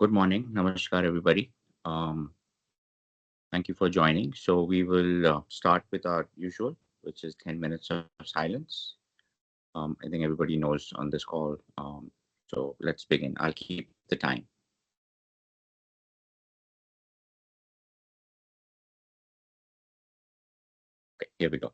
Good morning. Namaskar, everybody. Thank you for joining. So, we will start with our usual, which is 10 minutes of silence. I think everybody knows on this call. So, let's begin. I'll keep the time. Okay, here we go.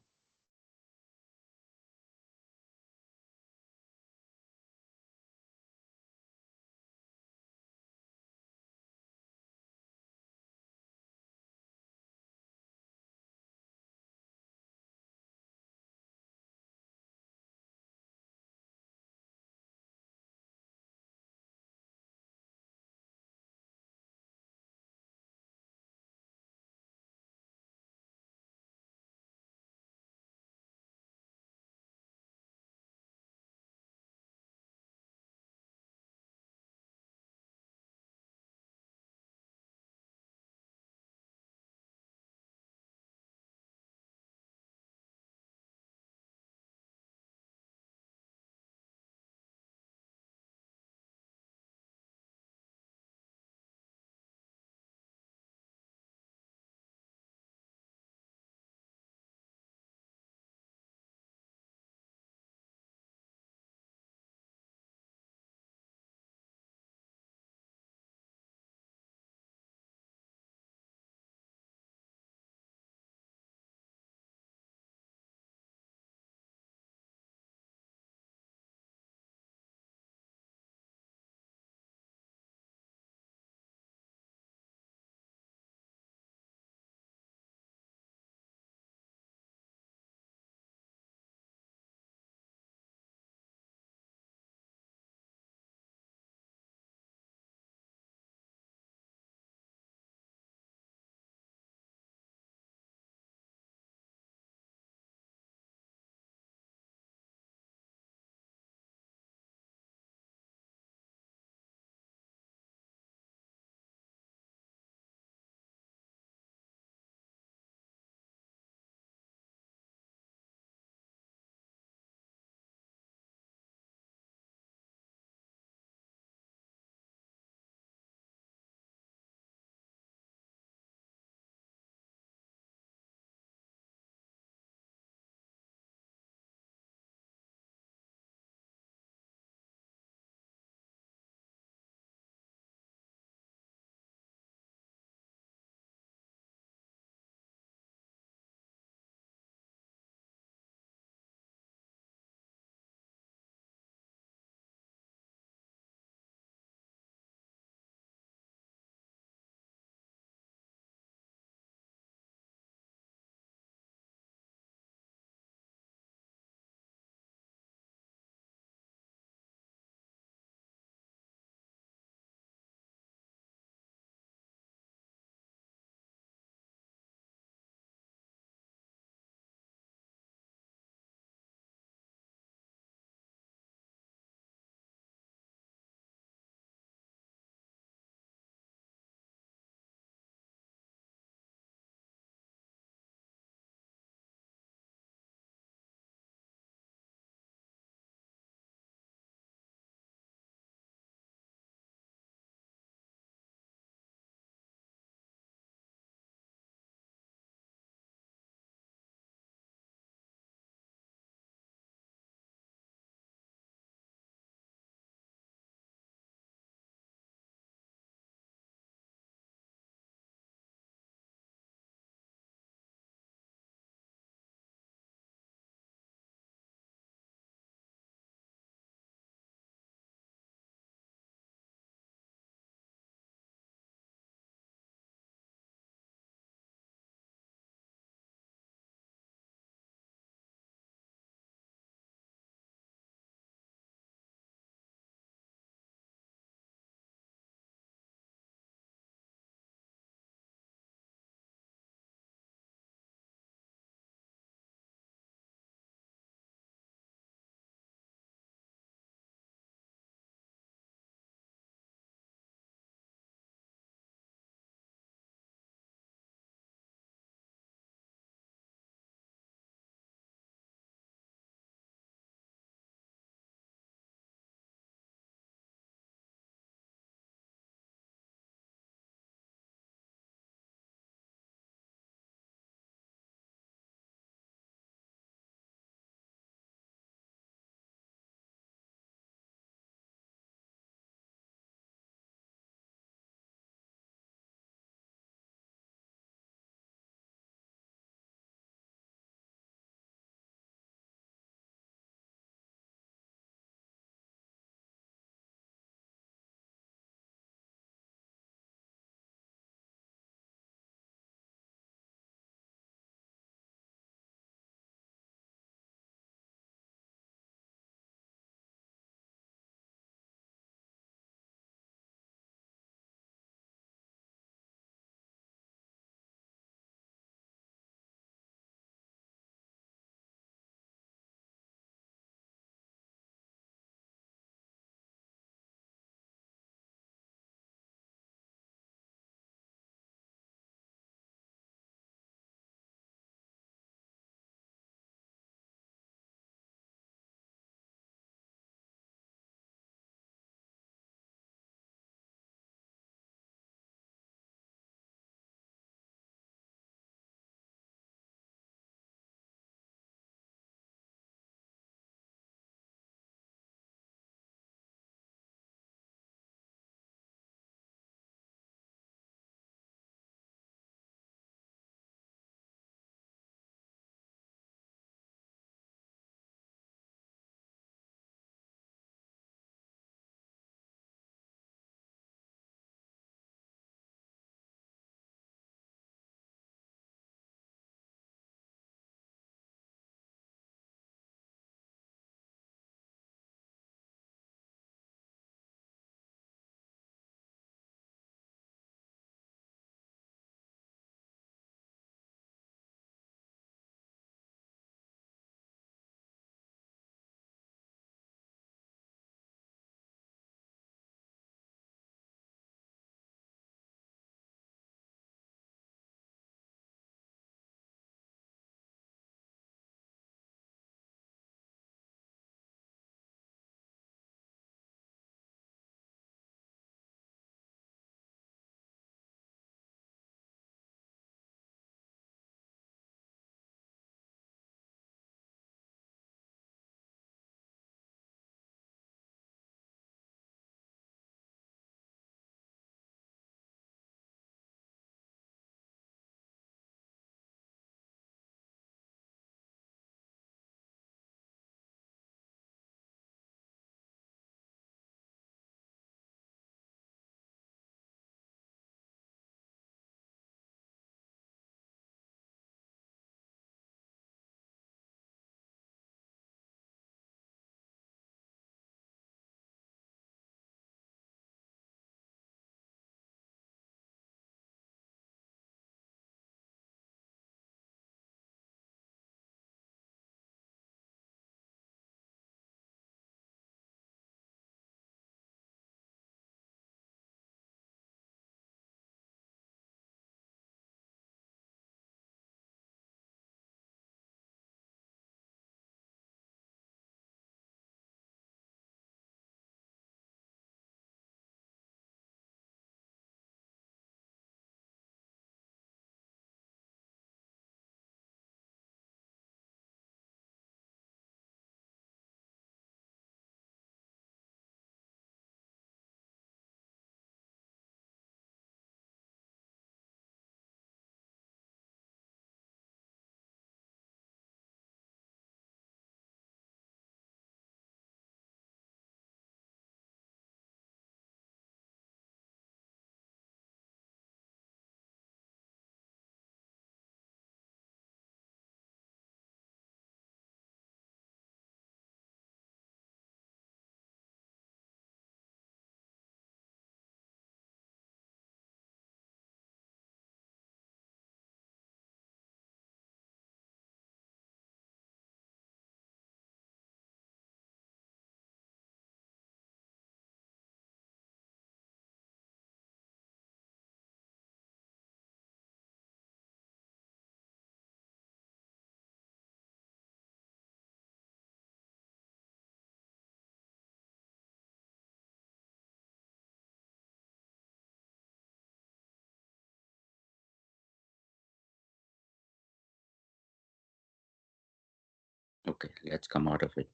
Okay, let's come out of it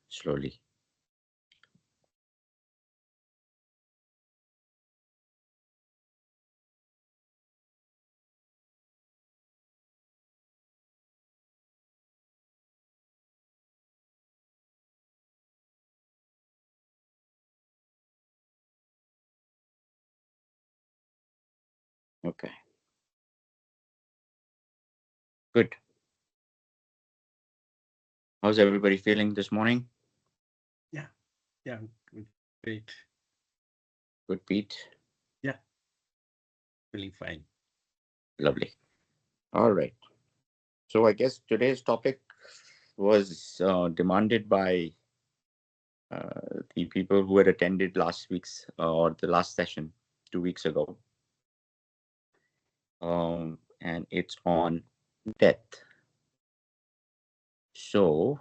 slowly. Okay, good. How's everybody feeling this morning? Yeah, yeah, great. Good, Pete. Yeah, feeling fine. Lovely. All right. So I guess today's topic was demanded by the people who had attended last week's or the last session 2 weeks ago, and it's on death. So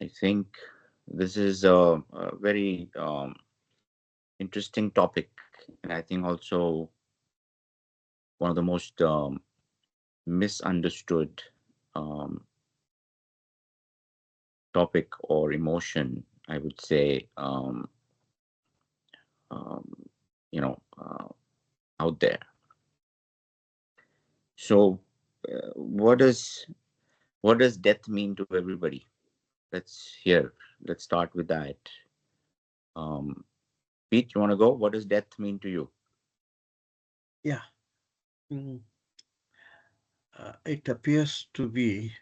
I think this is a very interesting topic, and I think also one of the most misunderstood um, topic or emotion, I would say, um, you know, out there. So, what does death mean to everybody? Let's hear. Let's start with that. Um, Pete, you want to go? What does death mean to you? Yeah, mm, it appears to be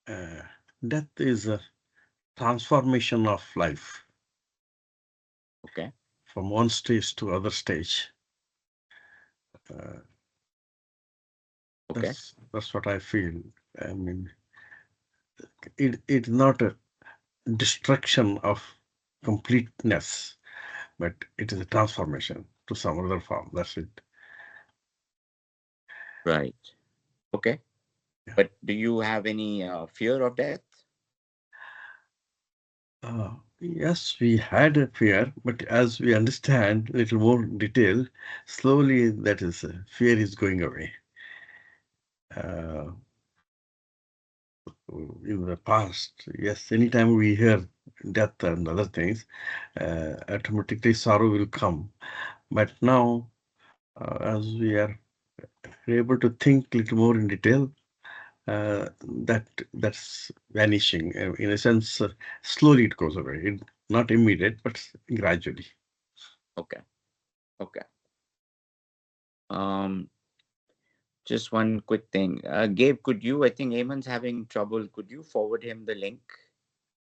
uh, death is a transformation of life Okay. from one stage to other stage. Uh, Okay. that's what I feel. I mean, it's not a destruction of completeness, but it is a transformation to some other form. That's it. Right. Okay. Yeah. But do you have any fear of death? Yes, we had a fear, but as we understand a little more detail, slowly that is fear is going away. Uh, in the past, yes, anytime we hear death and other things, automatically sorrow will come. But now, as we are able to think a little more in detail, that's vanishing. In a sense, slowly it goes away. Not immediate, but gradually. Okay. Okay. Um, just one quick thing. Gabe, could you? I think Eamon's having trouble. Could you forward him the link?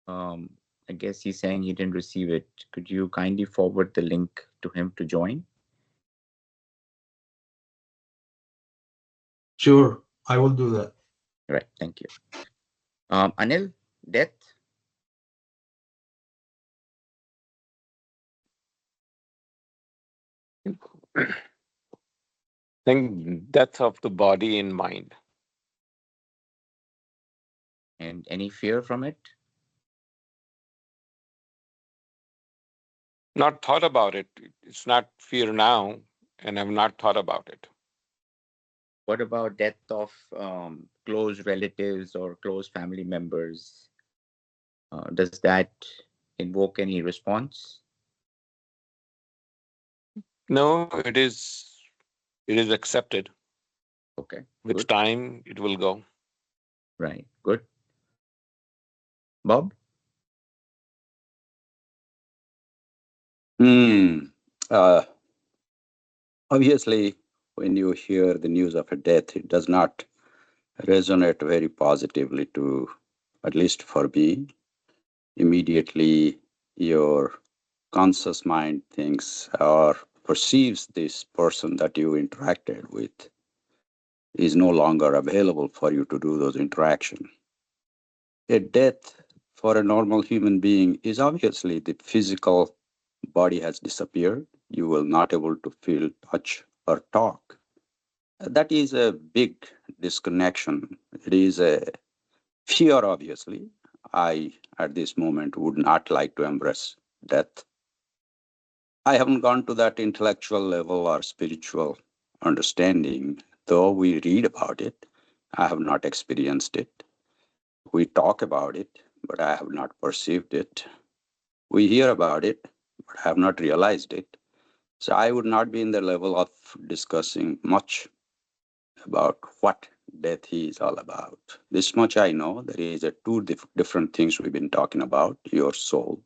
Um, I guess he's saying he didn't receive it. Could you kindly forward the link to him to join? Sure, I will do that. Right. Thank you. Anil, death. Think death of the body and mind. And any fear from it? Not thought about it. It's not fear now, and I've not thought about it. What about death of close relatives or close family members? Does that invoke any response? No, it is accepted. Okay, With good. time, it will go. Right, good. Bob? Hmm. Uh, Obviously, when you hear the news of a death, it does not resonate very positively to, at least for me. Immediately, your conscious mind thinks or perceives this person that you interacted with is no longer available for you to do those interactions. A death for a normal human being is obviously the physical body has disappeared. You will not able to feel, touch, or talk. That is a big disconnection. It is a fear, obviously. I, at this moment, would not like to embrace death. I haven't gone to that intellectual level or spiritual understanding, though we read about it. I have not experienced it. We talk about it, but I have not perceived it. We hear about it, but have not realized it. So I would not be in the level of discussing much about what death is all about. This much I know, there is a two different things we've been talking about, your soul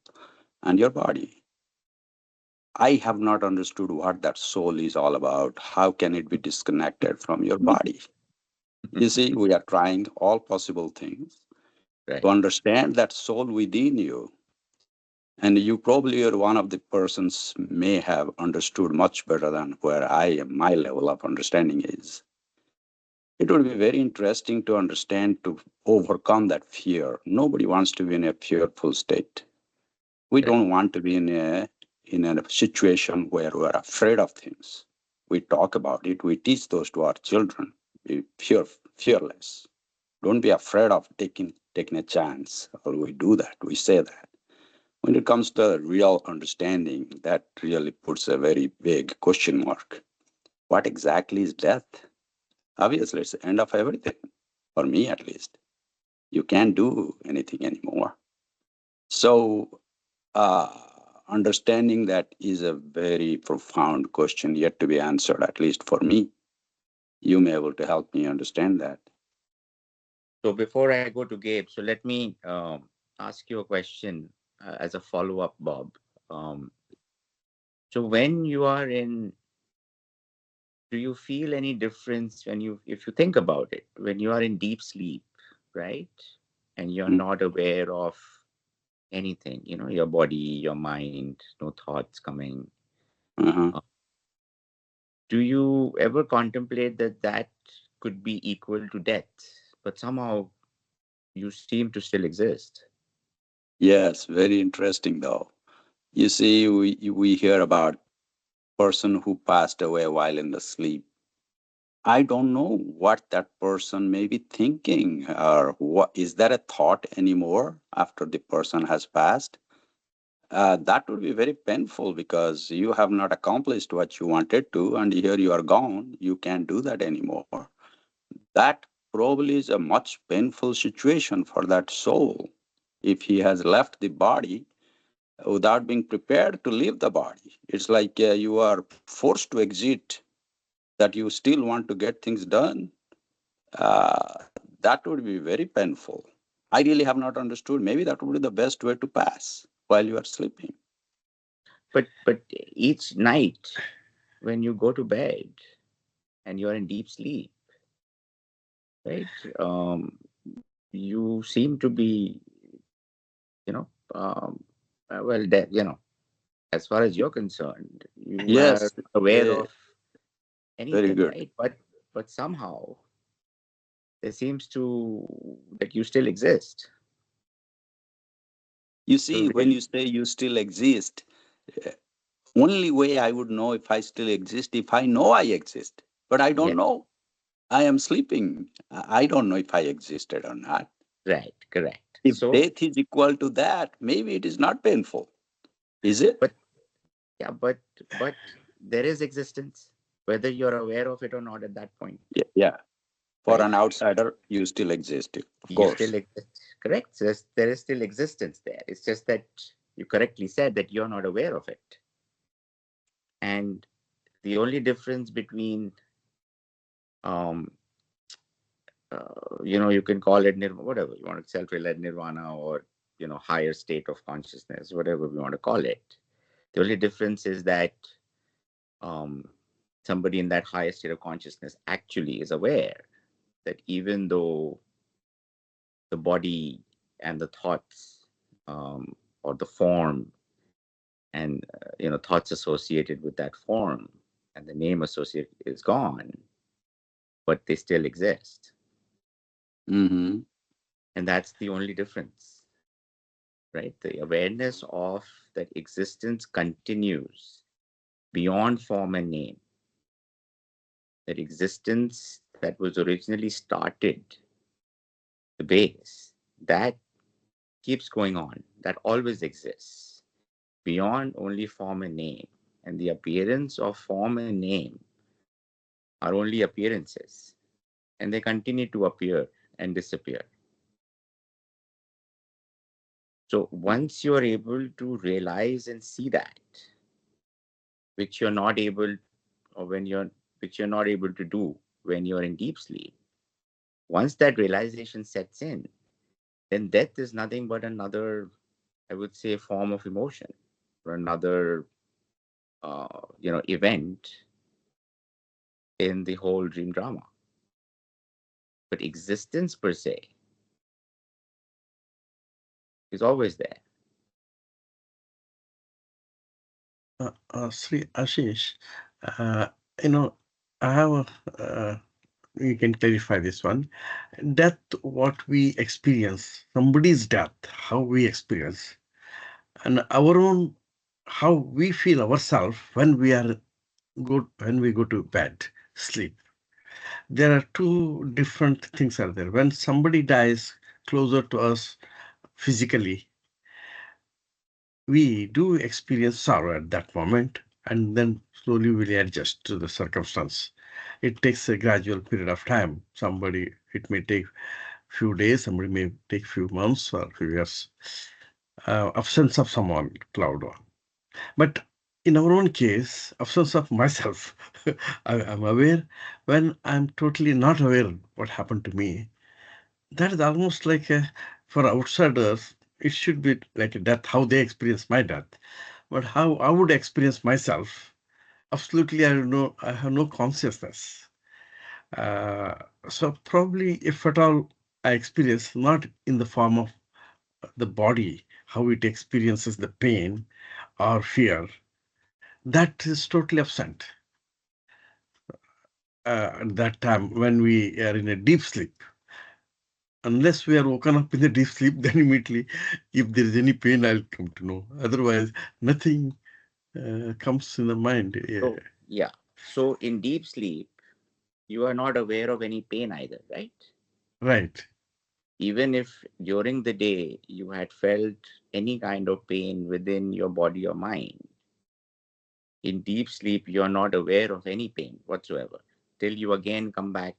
and your body. I have not understood what that soul is all about. How can it be disconnected from your body? You see, we are trying all possible things Right. to understand that soul within you. And you probably are one of the persons may have understood much better than where I am, my level of understanding is. It would be very interesting to understand to overcome that fear. Nobody wants to be in a fearful state. We Right. don't want to be in a situation where we're afraid of things. We talk about it. We teach those to our children. Be fearless. Don't be afraid of taking a chance. Or we do that. We say that. When it comes to real understanding, that really puts a very big question mark. What exactly is death? Obviously, it's the end of everything, for me at least. You can't do anything anymore. So, uh, understanding that is a very profound question yet to be answered, at least for me. You may be able to help me understand that. So before I go to Gabe, so let me ask you a question as a follow-up, Bob. Um, so when you are in, do you feel any difference when if you think about it, when you are in deep sleep, right? And you're Mm. not aware of anything, your body, your mind, no thoughts coming. Uh-huh. Uh, do you ever contemplate that could be equal to death, but somehow you seem to still exist? Yes, very interesting though. You see, we hear about person who passed away while in the sleep. I don't know what that person may be thinking, or what is there a thought anymore after the person has passed? That would be very painful because you have not accomplished what you wanted to, and here you are gone. You can't do that anymore. That probably is a much painful situation for that soul if he has left the body without being prepared to leave the body. It's like you are forced to exit, that you still want to get things done. That would be very painful. I really have not understood. Maybe that would be the best way to pass while you are sleeping. But each night when you go to bed and you're in deep sleep, right? You seem to be, you know, well, as far as you're concerned, you are Yes, aware of very anything, good. right? But somehow there seems to that you still exist. You So see, when really, you say you still exist, uh, only way I would know if I still exist if I know I exist. But I don't yeah, know. I am sleeping. I don't know if I existed or not. right, correct. If So, death is equal to that, maybe it is not painful. Is it? but yeah, but there is existence, whether you're aware of it or not at that point, Yeah. For right? an outsider, you still exist, of You course. still exist, correct? So there is still existence there. It's just that you correctly said that you're not aware of it, and the only difference between um you can call it nirvana, whatever you want to self-realized nirvana, or higher state of consciousness, whatever we want to call it. The only difference is that um somebody in that higher state of consciousness actually is aware that even though the body and the thoughts, or the form, and thoughts associated with that form and the name associated is gone, but they still exist. Hmm. And that's the only difference, right? The awareness of that existence continues beyond form and name. That existence that was originally started, the base, that keeps going on, that always exists beyond only form and name. And the appearance of form and name are only appearances, and they continue to appear and disappear. So once you're able to realize and see that, which you're not able, or when you're, which you're not able to do when you're in deep sleep, once that realization sets in, then death is nothing but another, I would say, form of emotion, or another, event in the whole dream drama. But existence per se is always there. Sri Ashish, uh, you know, I have you can clarify this one. Death, what we experience, somebody's death, how we experience, and our own, how we feel ourselves when we are good, when we go to bed, sleep. There are two different things are there. When somebody dies closer to us physically, we do experience sorrow at that moment, and then slowly we adjust to the circumstance. It takes a gradual period of time. Somebody, it may take few days, somebody may take few months or few years. Absence of someone, cloud one. But in our own case, absence of myself, I'm aware when I'm totally not aware what happened to me. That is almost like a, for outsiders, it should be like a death, how they experience my death. But how I would experience myself, absolutely, I don't know, I have no consciousness. Uh, so probably, if at all, I experience not in the form of the body, how it experiences the pain or fear, that is totally absent. At that time when we are in a deep sleep, unless we are woken up in the deep sleep, then immediately, if there is any pain, I'll come to know. Otherwise, nothing comes in the mind. Yeah. So, yeah. So in deep sleep, you are not aware of any pain either, right? Right. Even if during the day you had felt any kind of pain within your body or mind, in deep sleep, you're not aware of any pain whatsoever till you again come back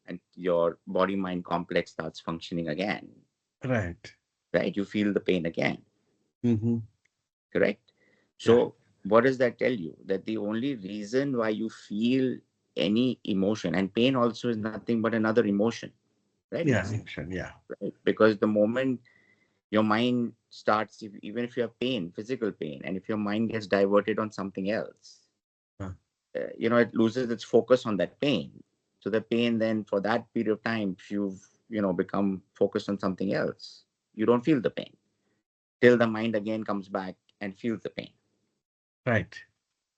and your body mind complex starts functioning again, Right. right? You feel the pain again, Hmm. correct? Yeah. So, what does that tell you? That the only reason why you feel any emotion, and pain also is nothing but another emotion, right? Yeah. It's Emotion. Yeah. right because the moment your mind starts, even if you have pain, physical pain, and if your mind gets diverted on something else, Uh, it loses its focus on that pain. So the pain then for that period of time, if you've become focused on something else, you don't feel the pain till the mind again comes back and feels the pain, right.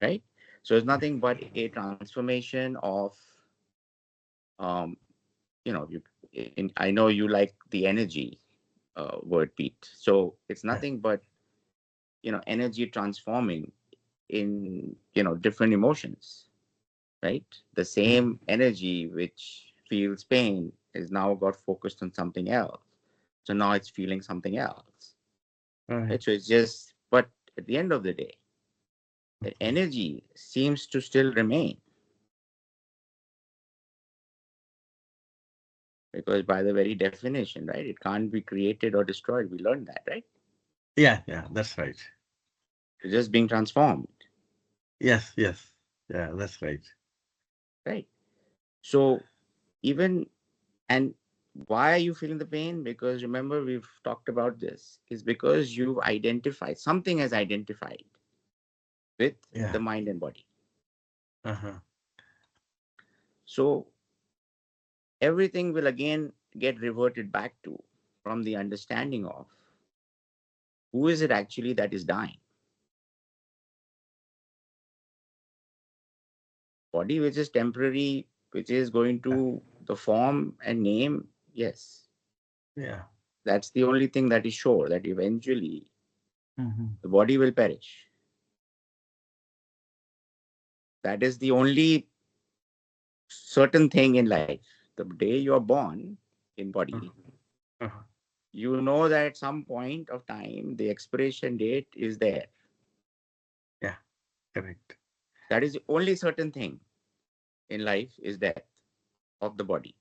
right? So it's nothing but a transformation of um you I know you like the energy word, Pete. So it's Yeah. nothing but energy transforming in different emotions, right? The Mhm. same energy which feels pain is now got focused on something else. So now it's feeling something else, Right. right? So it's just, but at the end of the day, the energy seems to still remain because by the very definition, right, it can't be created or destroyed. We learned that, right? Yeah. Yeah. That's right. It's just being transformed, Yes. Yes. Yeah. That's right. right? So even, and why are you feeling the pain? Because remember, we've talked about this, is because you've identified, something has identified with Yeah. the mind and body. Uh-huh. So everything will again get reverted back to from the understanding of who is it actually that is dying. Body, which is temporary, which is going Yeah. to the form and name, yes. Yeah. That's the only thing that is sure, that eventually Hmm. the body will perish. That is the only certain thing in life. The day you are born in body, Uh-huh. you know that at some point of time, the expiration date is there. Yeah. Correct. That is the only certain thing in life is death of the body.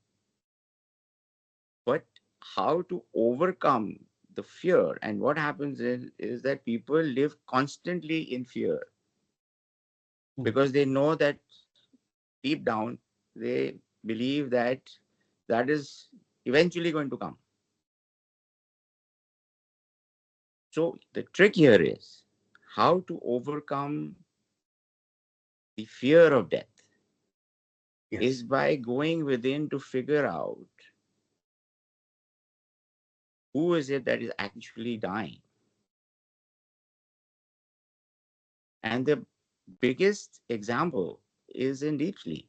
But how to overcome the fear. And what happens is that people live constantly in fear because they know that deep down they believe that that is eventually going to come. So the trick here is how to overcome the fear of death is Yes. by going within to figure out who is it that is actually dying. And the biggest example is in deep sleep.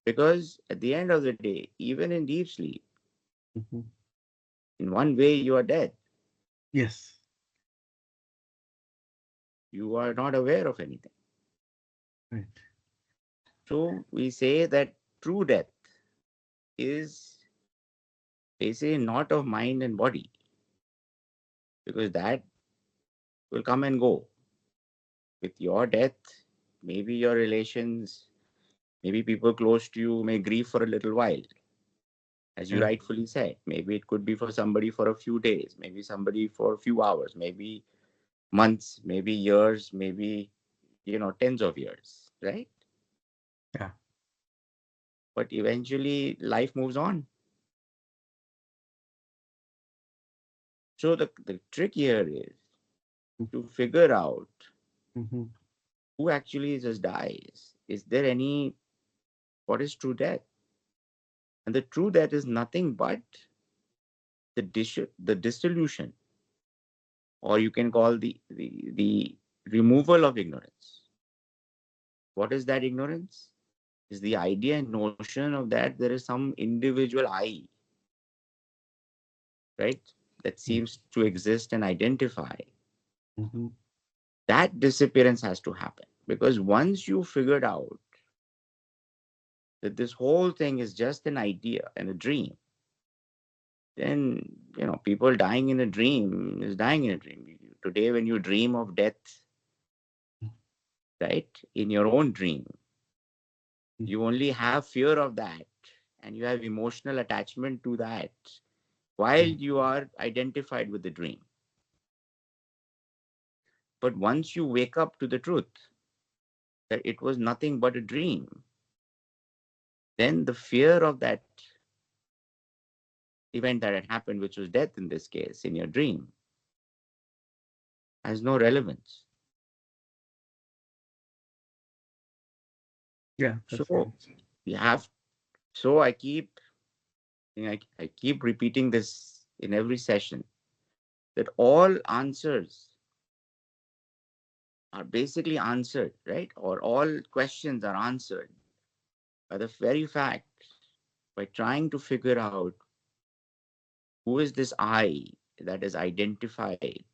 Because at the end of the day, even in deep sleep, Mhm. in one way you are dead. Yes. You are not aware of anything. Right. So we say that true death is basically not of mind and body, because that will come and go. With your death, maybe your relations, maybe people close to you may grieve for a little while, as you Yeah. rightfully said. Maybe it could be for somebody for a few days, maybe somebody for a few hours, maybe months, maybe years, maybe, tens of years, right? Yeah. But eventually life moves on. So the trick here is to figure out Mm-hmm. who actually just dies. Is there any, what is true death? And the true death is nothing but the dissolution, or you can call the removal of ignorance. What is that ignorance? Is the idea and notion of that there is some individual I, right? That seems to exist and identify. Mm-hmm. That disappearance has to happen. Because once you figured out that this whole thing is just an idea and a dream, then people dying in a dream is dying in a dream. Today, when you dream of death, right, in your own dream, you only have fear of that, and you have emotional attachment to that while you are identified with the dream. But once you wake up to the truth that it was nothing but a dream, then the fear of that event that had happened, which was death in this case, in your dream, has no relevance. Yeah. That's right. So you have. So I keep repeating this in every session, that all answers are basically answered, right? Or all questions are answered by the very fact, by trying to figure out who is this I that is identified.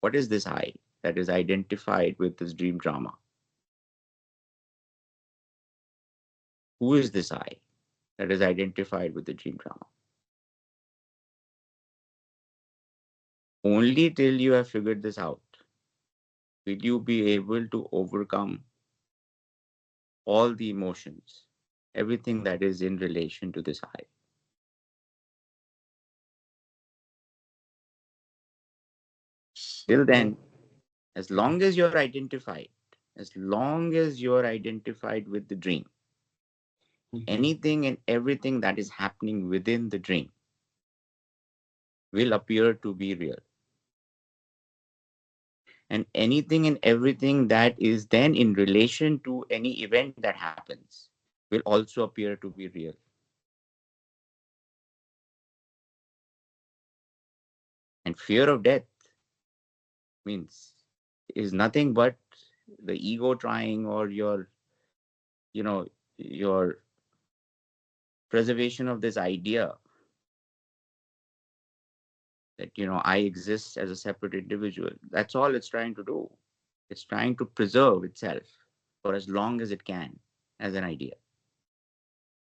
What is this I that is identified with this dream drama? Who is this I that is identified with the dream drama? Only till you have figured this out will you be able to overcome all the emotions, everything that is in relation to this I. Till So, then, as long as you're identified, as long as you're identified with the dream, mhm. anything and everything that is happening within the dream will appear to be real. And anything and everything that is then in relation to any event that happens will also appear to be real. And fear of death means is nothing but the ego trying, or you know your preservation of this idea that I exist as a separate individual. That's all it's trying to do. It's trying to preserve itself for as long as it can as an idea.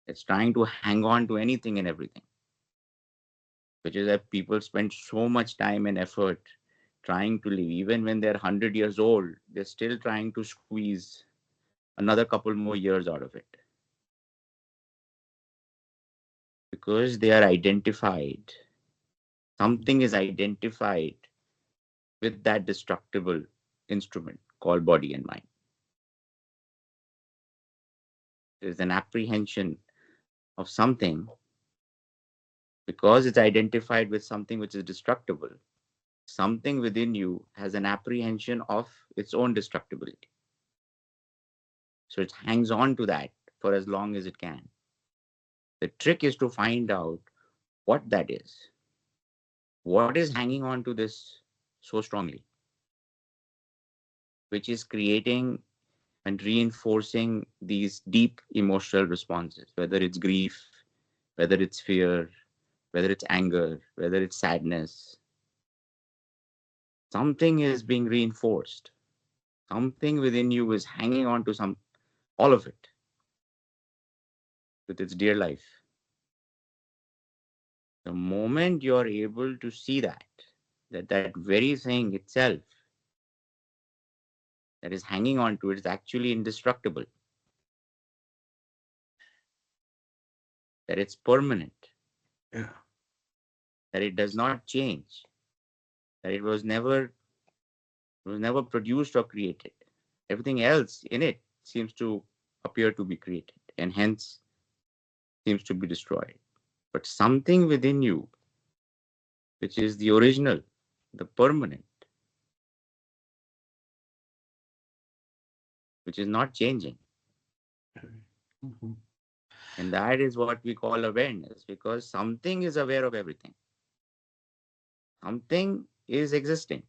It's trying to hang on to anything and everything, which is that people spend so much time and effort trying to live. Even when they're 100 years old, they're still trying to squeeze another couple more years out of it, because they are identified Something is identified with that destructible instrument called body and mind. There's an apprehension of something because it's identified with something which is destructible. Something within you has an apprehension of its own destructibility. So it hangs on to that for as long as it can. The trick is to find out what that is. What is hanging on to this so strongly, which is creating and reinforcing these deep emotional responses, whether it's grief, whether it's fear, whether it's anger, whether it's sadness. Something is being reinforced. Something within you is hanging on to all of it with its dear life. The moment you're able to see that very thing itself that is hanging on to it is actually indestructible, that it's permanent, Yeah. that it does not change, that it was never produced or created. Everything else in it seems to appear to be created and hence seems to be destroyed. But something within you, which is the original, the permanent, which is not changing. Mhm. And that is what we call awareness, because something is aware of everything. Something is existing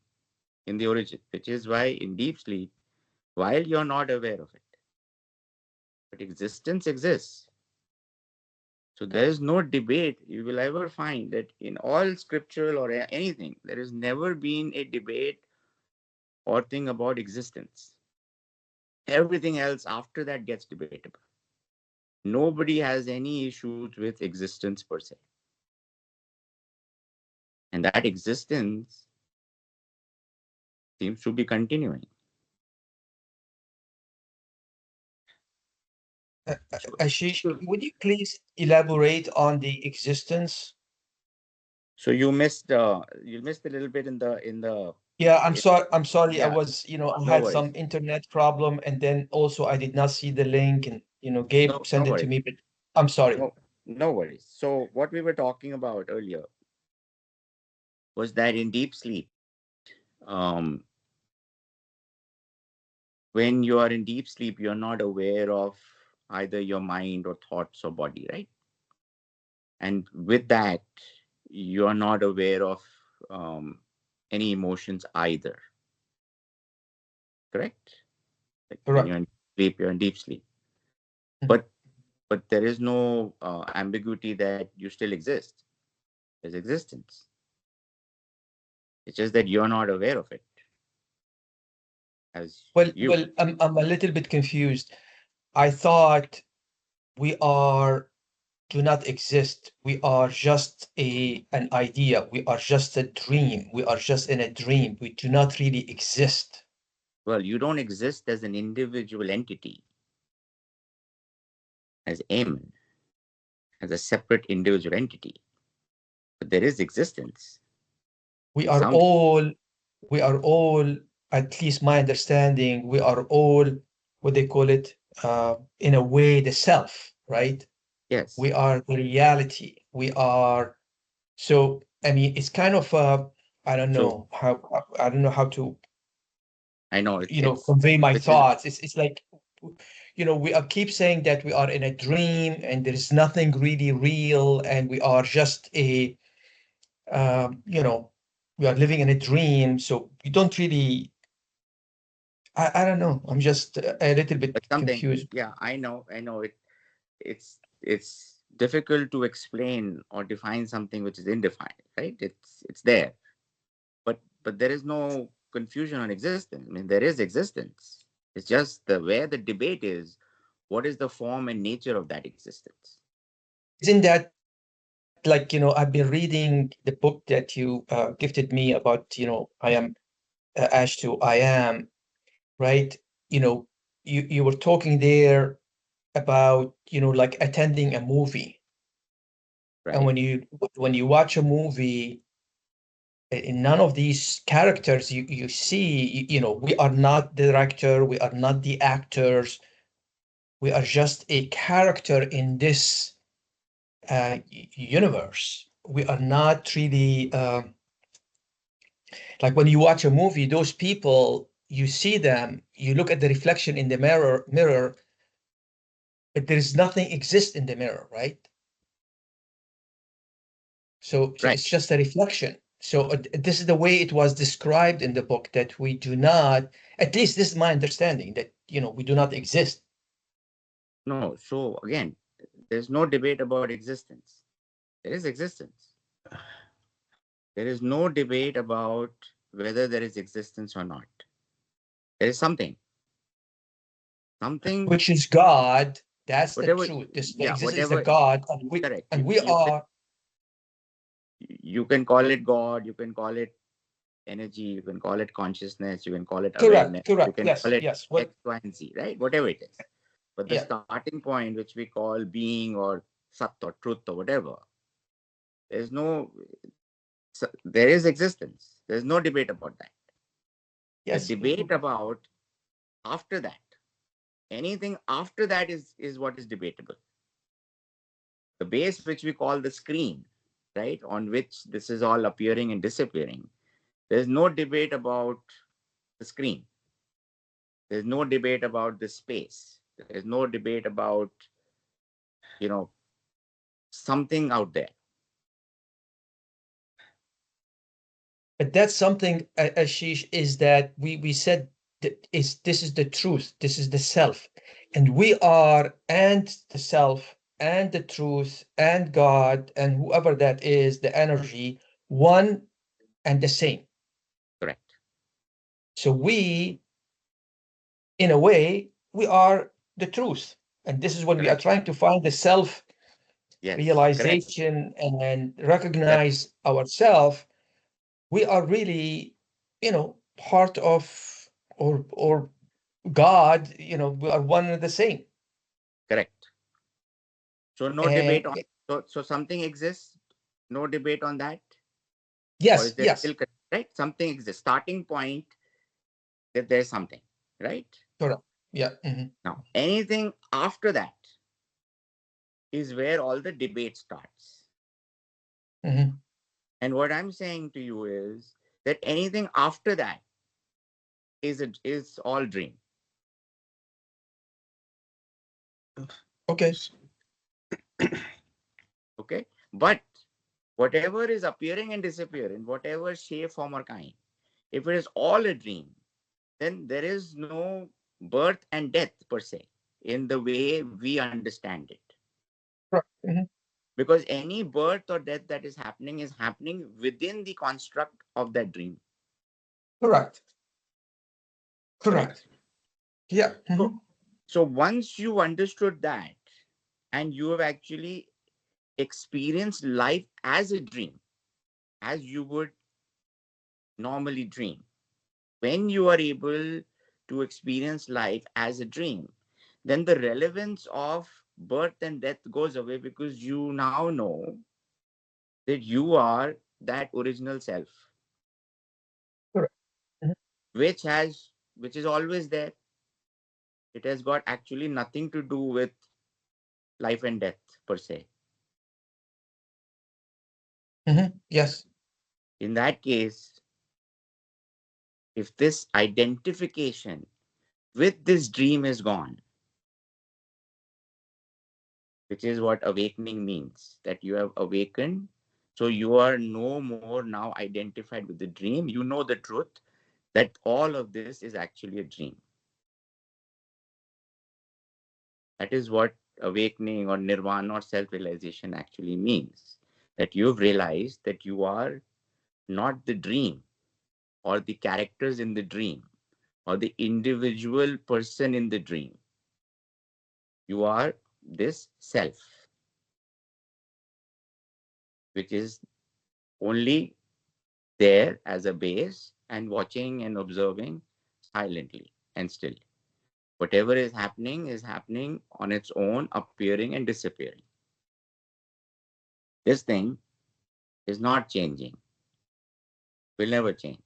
in the origin, which is why in deep sleep, while you're not aware of it, but existence exists. So there is no debate you will ever find that in all scriptural or anything, there has never been a debate or thing about existence. Everything else after that gets debatable. Nobody has any issues with existence per se. And that existence seems to be continuing. So, Ashish, so would you please elaborate on the existence? so you missed a little bit in the Yeah, I'm it, sorry. I'm sorry. I yeah, was, I no had some worries. internet problem, and then also I did not see the link, and Gabe No sent it to worries. me, but I'm sorry. No worries. So what we were talking about earlier was that in deep sleep, um, when you are in deep sleep, you're not aware of either your mind or thoughts or body, right? And with that, you're not aware of um, any emotions either, correct? Like when you're Correct. in sleep, you're in deep sleep. Mhm. But there is no ambiguity that you still exist. There's existence. It's just that you're not aware of it as Well, you. well, I'm a little bit confused. I thought we are do not exist. We are just an idea. We are just a dream. We are just in a dream. We do not really exist. Well, you don't exist as an individual entity, as M, as a separate individual entity, but there is existence. We are Some all, we are all, at least my understanding, we are all what they call it, in a way, the self, right? yes. We are the reality. We are, so I mean, it's kind of I don't So know how I don't know how to I know it's convey my which is thoughts. It's like we are keep saying that we are in a dream and there is nothing really real and we are just a we are living in a dream, so we don't really. I don't know. I'm just a little bit but something. confused. Yeah, I know it. It's difficult to explain or define something which is indefined, right? It's there, but there is no confusion on existence. I mean, there is existence. It's just the where the debate is, what is the form and nature of that existence? Isn't that like, I've been reading the book that you gifted me about, I am Ash to I am, right? You know, you were talking there about, like attending a movie. And Right. when you watch a movie, In none of these characters you see, we are not the director, we are not the actors, we are just a character in this universe. We are not really like when you watch a movie, those people, you see them, you look at the reflection in the mirror, but there is nothing exists in the mirror, right? So Right. it's just a reflection. So this is the way it was described in the book, that we do not, at least this is my understanding, that we do not exist. No. So again, there's no debate about existence. There is existence. There is no debate about whether there is existence or not. There is something. Something, Which is God. That's the whatever, truth. The yeah, existence is the whatever, God, and we correct. and we are You can call it God, you can call it energy, you can call it consciousness, you can call it correct, awareness, you correct. can Yes, call it yes. X, What? Y, and Z, right? Whatever it is. But the Yeah. starting point, which we call being or sat or truth or whatever, there's no, there is existence. There's no debate about that. The Yes. debate about after that, anything after that is what is debatable. The base which we call the screen, right, on which this is all appearing and disappearing, there's no debate about the screen. There's no debate about the space. There's no debate about, you know, something out there. But that's something, Ashish, is that we said that this is the truth, this is the self, and we are, and the self and the truth and God and whoever that is, the energy, one and the same. Correct. So we, in a way, we are the truth, and this is when we are Correct. trying to find the self Yes. Correct. realization and Correct. recognize ourselves. We are really, part of, or God, we are one and the same. Correct. So no And debate on, so something exists, no debate on that, or is yes, there yes, still, right? Something exists. Starting point that there's something, right? correct. Yeah. Now anything after that is where all the debate starts. Hmm. And what I'm saying to you is that anything after that is all dream. Okay. Okay. But whatever is appearing and disappearing, whatever shape, form, or kind, if it is all a dream, then there is no birth and death per se in the way we understand it. Correct. Hmm. Because any birth or death that is happening within the construct of that dream. Correct. Correct. Correct. Yeah. So, so once you understood that and you have actually experienced life as a dream, as you would normally dream, when you are able to experience life as a dream, then the relevance of birth and death goes away because you now know that you are that original self, Correct. Mhm. which is always there. It has got actually nothing to do with life and death per se. Yes. In that case, if this identification with this dream is gone, which is what awakening means, that you have awakened. So you are no more now identified with the dream. You know the truth that all of this is actually a dream. That is what awakening or nirvana or self realization actually means. That you've realized that you are not the dream or the characters in the dream or the individual person in the dream. You are this self, which is only there as a base and watching and observing silently and still. Whatever is happening on its own, appearing and disappearing. This thing is not changing. will never change.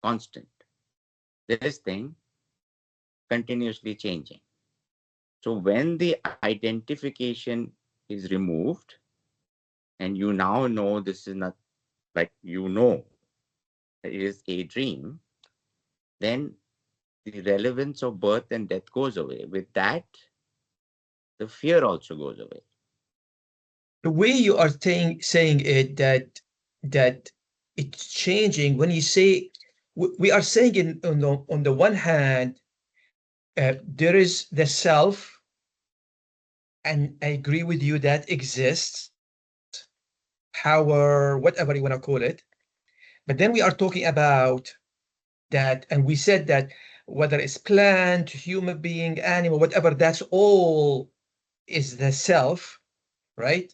Constant. This thing continuously changing. So when the identification is removed, and you now know this is not, like, you know that it is a dream, then the relevance of birth and death goes away. With that, the fear also goes away. The way you are saying it, that it's changing. When you say, we are saying on the one hand, there is the self, and I agree with you, that exists, power, whatever you want to call it. But then we are talking about that, and we said that whether it's plant, human being, animal, whatever, that's all is the self, right?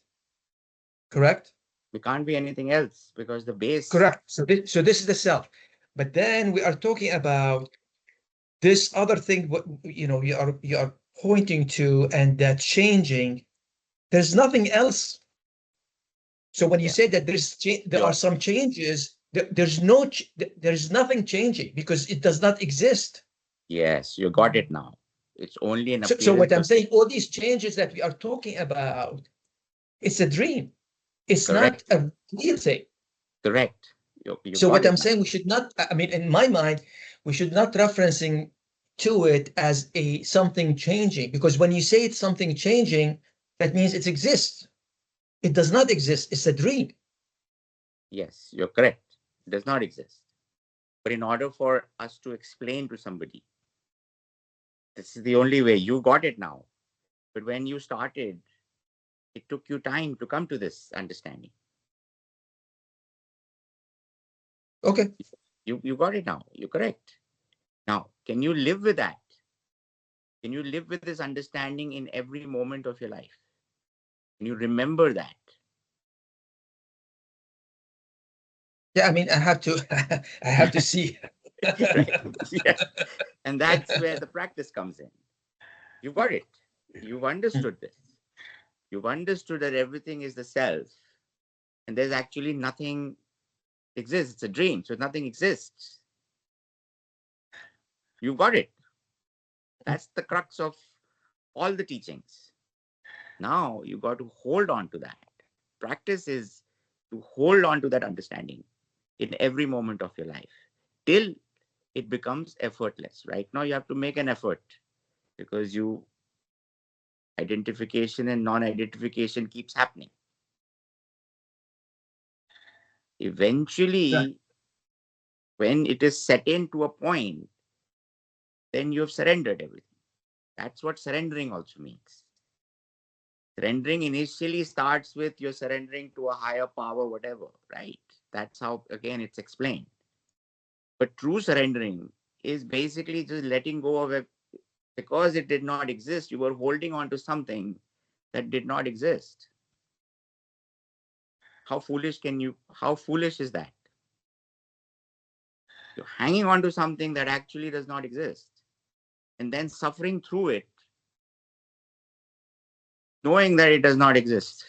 Correct? We can't be anything else because the base. Correct. So this is the self. But then we are talking about this other thing, what you are pointing to, and that changing. There's nothing else. So when you say Yeah, that there are some you're, changes, there's nothing changing because it does not exist. yes, you got it now. It's only an So what appearance I'm of. saying, all these changes that we are talking about, it's a dream. It's not Correct, a real thing. correct. You So got what it I'm now. saying, we should not, I mean, in my mind, we should not referencing to it as a something changing, because when you say it's something changing, that means it exists. It does not exist. It's a dream. Yes, you're correct. It does not exist. But in order for us to explain to somebody, this is the only way. You got it now. But when you started, it took you time to come to this understanding. Okay. You got it now. You're correct. Now, can you live with that? Can you live with this understanding in every moment of your life? Can you remember that? Yeah, I mean, I have to, I have to see. Right? Yeah. And that's where the practice comes in. You got it. You've understood this. You've understood that everything is the self, and there's actually nothing exists. It's a dream, so nothing exists. You got it. That's the crux of all the teachings. Now you got to hold on to that. Practice is to hold on to that understanding in every moment of your life till it becomes effortless. Right now, you have to make an effort because you identification and non-identification keeps happening. Right. Eventually, when it is set in to a point, then you have surrendered everything. That's what surrendering also means. Surrendering initially starts with you're surrendering to a higher power, whatever, right? That's how, again, it's explained. But true surrendering is basically just letting go of it because it did not exist. You were holding on to something that did not exist. How foolish is that? You're hanging on to something that actually does not exist and then suffering through it, knowing that it does not exist.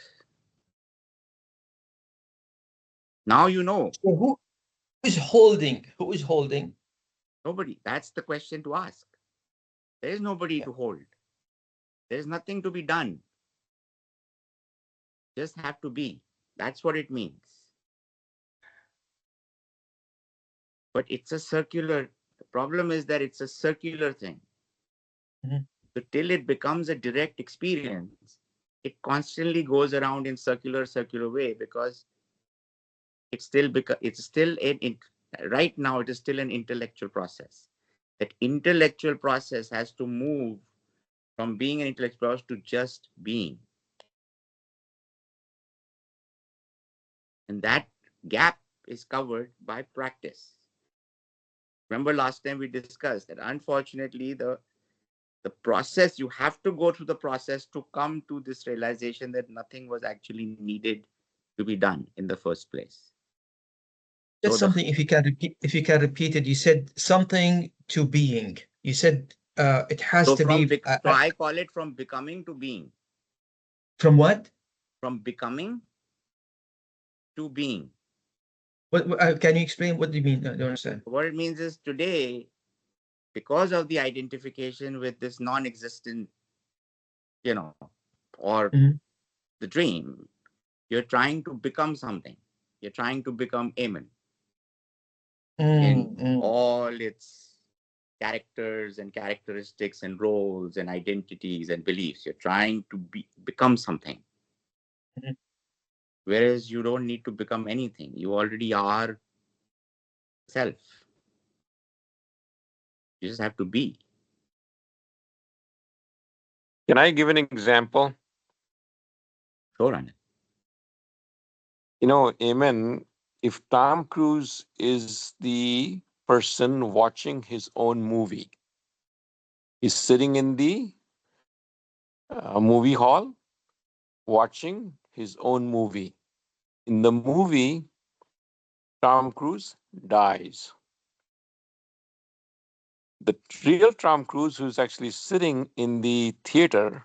Now you know. So who is holding? Who is holding? Nobody. That's the question to ask. There is nobody Yeah. to hold. There is nothing to be done. Just have to be. That's what it means. But it's a circular. The problem is that it's a circular thing. Mhm. So till it becomes a direct experience, it constantly goes around in circular way because it's still right now it is still an intellectual process. That intellectual process has to move from being an intellectual process to just being. And that gap is covered by practice. Remember last time we discussed that unfortunately the process, you have to go through the process to come to this realization that nothing was actually needed to be done in the first place. That's So the something, if you can repeat it, you said something to being. You said it has so to from be so I call it from becoming to being. from what? From becoming to being. Can you explain what do you mean? I don't understand. What it means is today, because of the identification with this non-existent, or Mhm. the dream, you're trying to become something. You're trying to become Amen in Mm. all its characters and characteristics and roles and identities and beliefs. You're trying to become something. Mhm. Whereas you don't need to become anything. You already are self. You just have to be. Can I give an example? Sure, Anand. Amen. If Tom Cruise is the person watching his own movie, he's sitting in the movie hall watching his own movie. In the movie, Tom Cruise dies. The real Tom Cruise, who's actually sitting in the theater,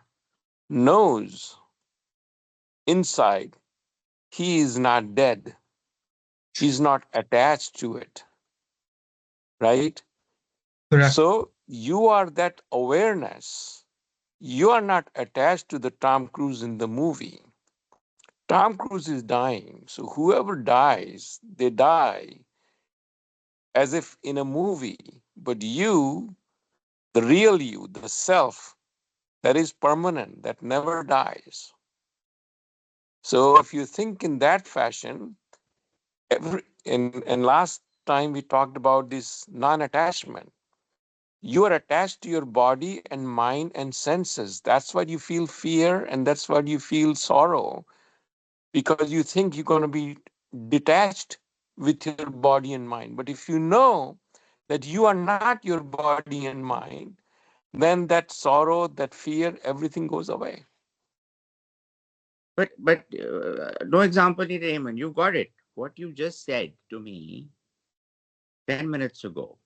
knows inside he is not dead. He's not attached to it, right? Correct. So you are that awareness. You are not attached to the Tom Cruise in the movie. Tom Cruise is dying. So whoever dies, they die as if in a movie. But you, the real you, the self, that is permanent, that never dies. So if you think in that fashion, and last time we talked about this non-attachment. You are attached to your body and mind and senses. That's why you feel fear and that's why you feel sorrow, because you think you're going to be detached with your body and mind. But if you know that you are not your body and mind, then that sorrow, that fear, everything goes away. But no example needed, Amen. You got it. What you just said to me 10 minutes ago,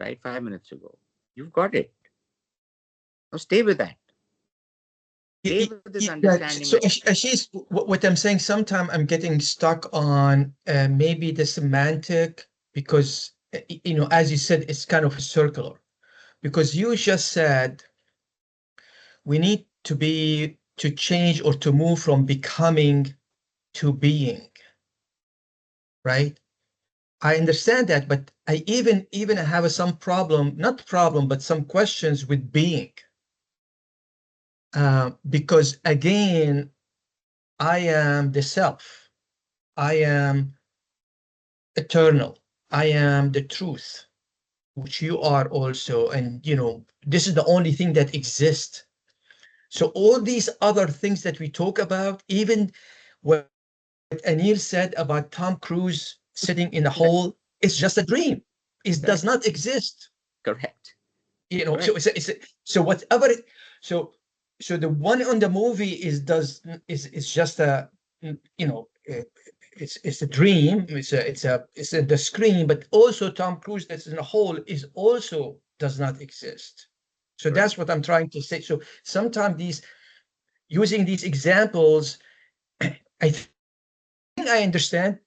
right? 5 minutes ago. You've got it. Now stay with that. Stay with this Yeah. understanding. So Ashish, what I'm saying, sometimes I'm getting stuck on maybe the semantic because as you said, it's kind of circular because you just said we need to change or to move from becoming to being, right? I understand that, but I even have some problem, not problem, but some questions with being, because again, I am the self. I am eternal. I am the truth, which you are also, and this is the only thing that exists. So all these other things that we talk about, even what Anil said about Tom Cruise sitting in a hole, is just a dream. It does Correct. not exist. Correct. So Correct. so whatever so the one on the movie is just a you know uh, it's a dream. It's a the screen, but also Tom Cruise that's in a hole is also does not exist. So Correct. that's what I'm trying to say. So sometimes these using these examples, I think I understand,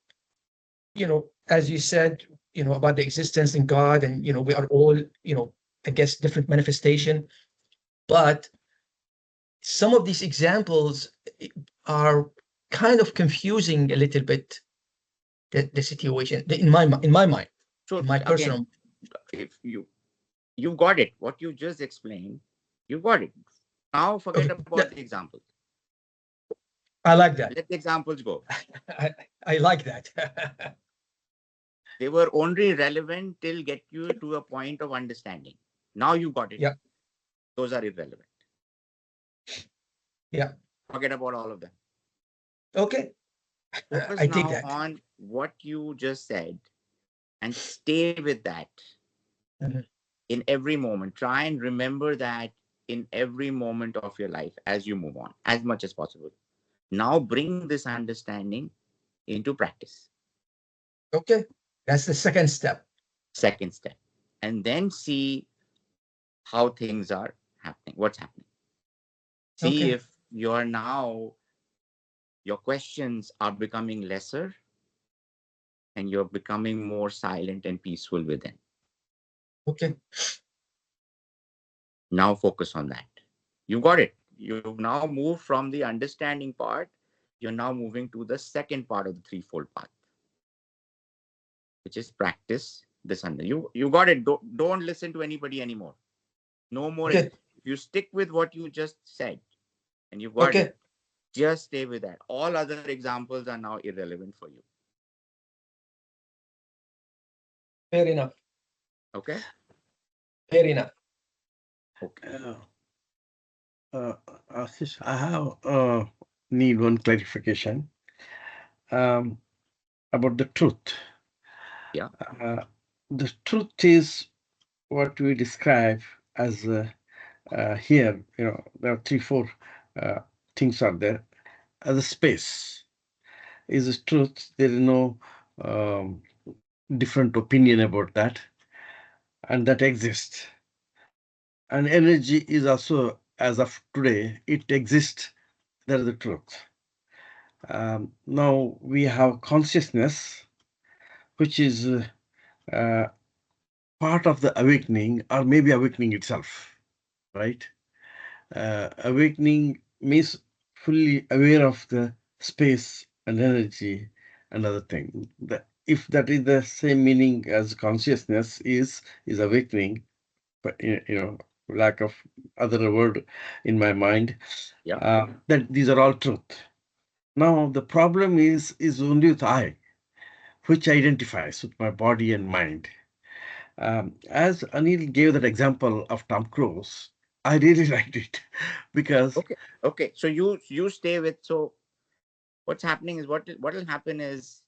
as you said, about the existence in God, and we are all, I guess, different manifestation. But some of these examples are kind of confusing a little bit the situation in my mind, So in my again, personal. if you got it, what you just explained, you got it. Now forget Okay, about the examples. I like that. Let the examples go. I, I like that. They were only relevant till get you to a point of understanding. Now you got it. Yeah, Those are irrelevant. yeah. Forget about all of them. Okay, Focus I take now that. on what you just said and stay with that Mhm. in every moment. Try and remember that in every moment of your life as you move on, as much as possible. Now bring this understanding into practice. Okay, that's the second step. Second step. And then see how things are happening, what's happening. See Okay, if you're now, your questions are becoming lesser and you're becoming more silent and peaceful within. Okay. Now focus on that. You got it. You've now moved from the understanding part. You're now moving to the second part of the threefold path, which is practice this under. You got it. Don't listen to anybody anymore. No more. Okay. If you stick with what you just said and you've got Okay. it, just stay with that. All other examples are now irrelevant for you. Fair enough. Okay? Fair enough. Okay. Uh, Ashish, I have need one clarification um, about the truth. Yeah. The truth is what we describe as here. There are three, four uh, things are there. As a space is the truth. There is no um, different opinion about that, and that exists. And energy is also, as of today, it exists. That is the truth. Now we have consciousness, which is uh, part of the awakening, or maybe awakening itself, right? Awakening means fully aware of the space and energy and other thing. If that is the same meaning as consciousness is awakening, but lack of other word in my mind, Yeah. that these are all truth. Now the problem is only with I, which identifies with my body and mind. As Anil gave that example of Tom Cruise, I really liked it because Okay. Okay. So you stay with, so what's happening is what will happen is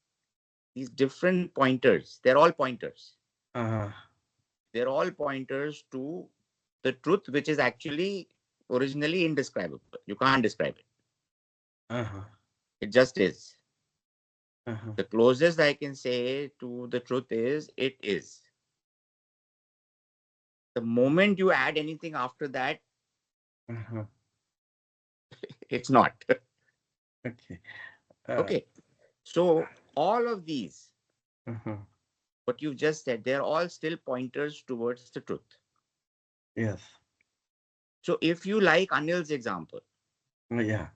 these different pointers, they're all pointers. uh, They're all pointers to the truth, which is actually originally indescribable. You can't describe it. uh-huh, It just is. uh-huh, The closest I can say to the truth is it is. The moment you add anything after that, uh-huh. it's not. Okay. Uh, Okay. So all of these, uh-huh. what you just said, they're all still pointers towards the truth. Yes. So if you like Anil's example, Yeah.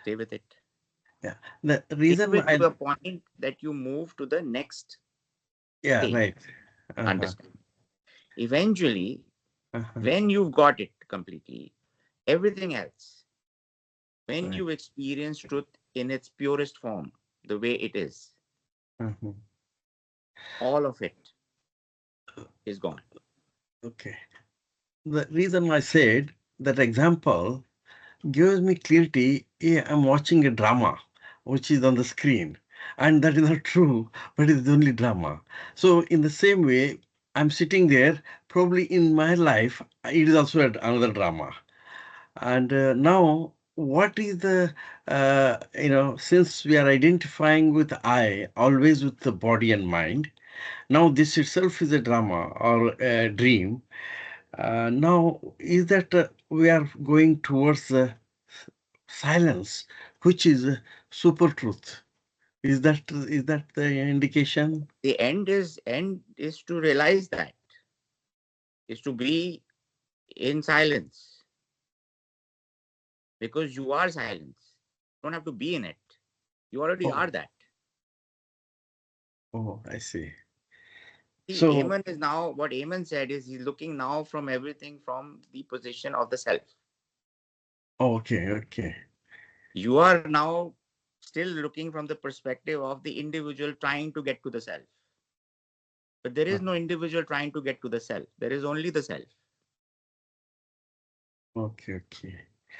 stay with it. Yeah. The Stay reason with to I a point that you move to the next yeah, stage. right. Uh-huh, Understand. Eventually, uh-huh. when you've got it completely, everything else, when Right. you experience truth in its purest form, the way it is, Uh-huh. all of it is gone. Okay. The reason I said that example gives me clarity. Yeah, I'm watching a drama which is on the screen, and that is not true, but it's only drama. So, in the same way, I'm sitting there, probably in my life, it is also another drama. And now, what is the, since we are identifying with I, always with the body and mind, now this itself is a drama or a dream. Now, is that we are going towards the silence, which is super truth. Is that the indication? The end is to realize that, is to be in silence, because you are silence. You don't have to be in it. You already Oh, are that. oh, I see. See, So, Amen is now, what Amen said is he's looking now from everything from the position of the self. okay, okay. You are now still looking from the perspective of the individual trying to get to the self. But there Uh, is no individual trying to get to the self. There is only the self. okay, okay.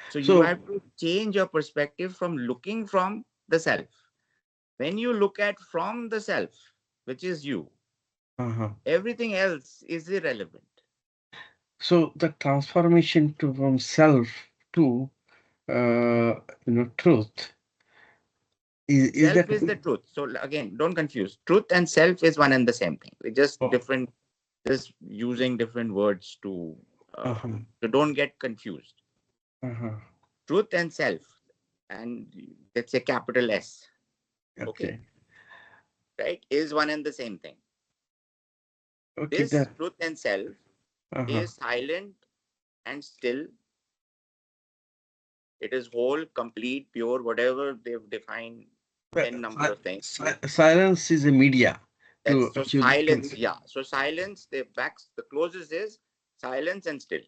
So you So, have to change your perspective from looking from the self. When you look at from the self, which is you, uh-huh. everything else is irrelevant. So the transformation to from self to truth is Self that is the truth. So again, don't confuse. Truth and self is one and the same thing. They're just oh, different, just using different words to, uh-huh, so don't get confused. uh-huh. Truth and self, and let's say capital S. Okay. Okay. right, is one and the same thing. Okay, This that. truth and self Uh-huh. is silent and still. It is whole, complete, pure, whatever they've defined, n number of things. Silence is a media to That's so achieve the silence, truth. yeah. So silence, the closest is silence and still.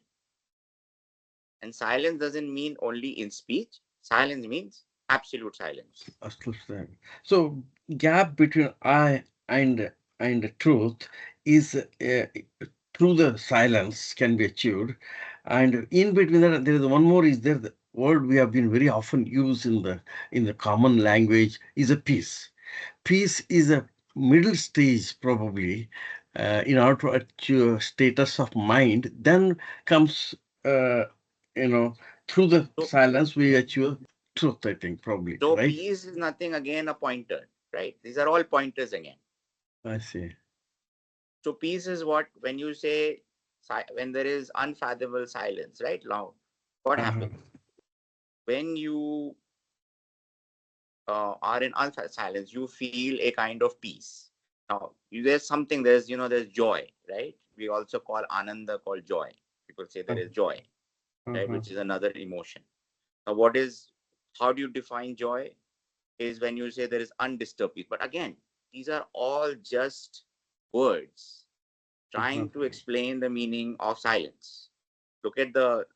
And silence doesn't mean only in speech. Silence means absolute silence. Absolutely. So gap between I and the truth is through the silence can be achieved, and in between that there is one more. Is there the word we have been very often used in the common language is a peace. Peace is a middle stage probably in order to achieve a status of mind. Then comes uh, you know through the So, silence we achieve truth. I think probably so right. peace is nothing again a pointer, right? These are all pointers again. I see. So peace is what when you say when there is unfathomable silence, right? Now, what Uh-huh. happens when you are in silence? You feel a kind of peace. Now, there's something. There's joy, right? We also call ananda called joy. People say there is joy, right? Uh-huh. Which is another emotion. Now, what is? How do you define joy? Is when you say there is undisturbed peace. But again, these are all just words Uh-huh. trying to explain the meaning of silence. Look at the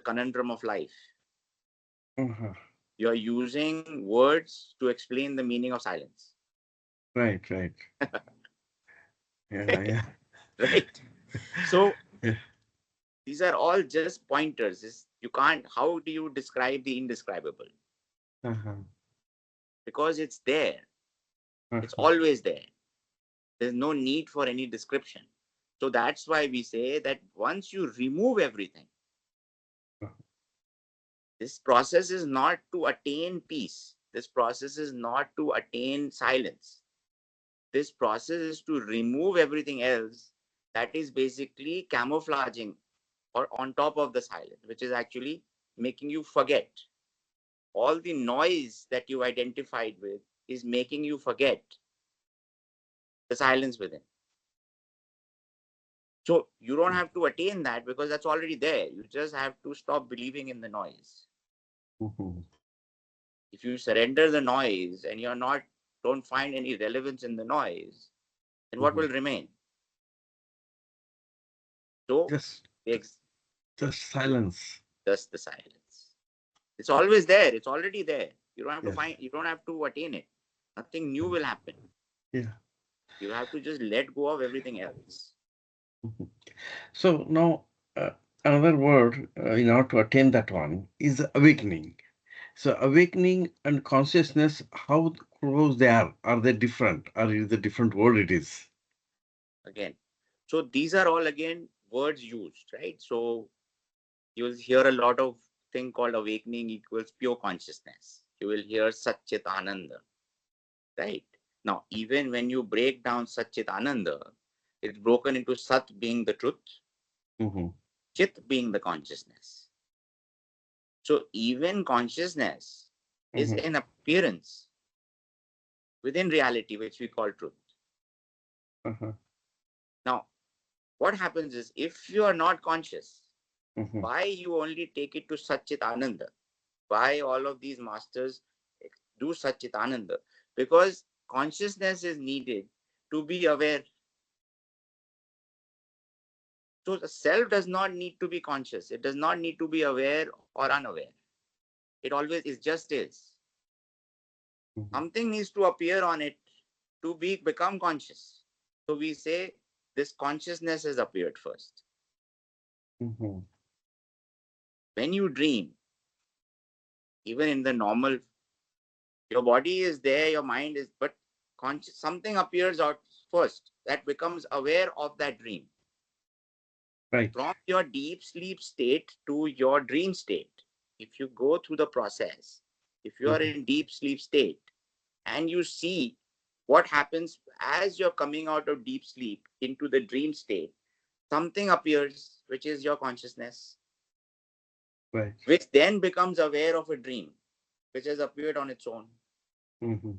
conundrum of life. Uh-huh. You're using words to explain the meaning of silence. Right, right. Yeah, yeah. Right? So Yeah. these are all just pointers. You can't. How do you describe the indescribable? Uh-huh. Because it's there. It's Uh-huh. always there. There's no need for any description. So that's why we say that once you remove everything, this process is not to attain peace. This process is not to attain silence. This process is to remove everything else that is basically camouflaging or on top of the silence, which is actually making you forget. All the noise that you identified with is making you forget the silence within. So you don't have to attain that because that's already there. You just have to stop believing in the noise. Mhm. If you surrender the noise and don't find any relevance in the noise, then what Mhm. will remain? So Just, it's just silence. just the silence. It's always there. It's already there. Yes. You don't have to attain it. Nothing new will happen. Yeah. You have to just let go of everything else. Mhm. So now, another word in order to attain that one is awakening. So awakening and consciousness, how close they are? Are they different? Or is the different word it is? Again. So these are all again words used, right? So you'll hear a lot of thing called awakening equals pure consciousness. You will hear Satchit Ananda, right? Now, even when you break down Satchit Ananda, it's broken into Sat being the truth, Mm-hmm. Chit being the consciousness. So even consciousness is Mm-hmm. an appearance within reality, which we call truth. Uh-huh. Now, what happens is if you are not conscious, Mm-hmm. why you only take it to Satchit Ananda? Why all of these masters do Satchit Ananda? Because consciousness is needed to be aware. So the self does not need to be conscious. It does not need to be aware or unaware. It always is just is. Mm-hmm. Something needs to appear on it to become conscious. So we say this consciousness has appeared first. Mm-hmm. When you dream, even in the normal, your body is there, your mind is, but something appears out first that becomes aware of that dream. Right. From your deep sleep state to your dream state, if you go through the process, if you are Mm-hmm. in deep sleep state and you see what happens as you're coming out of deep sleep into the dream state, something appears, which is your consciousness, Right. which then becomes aware of a dream, which has appeared on its own. Mm-hmm.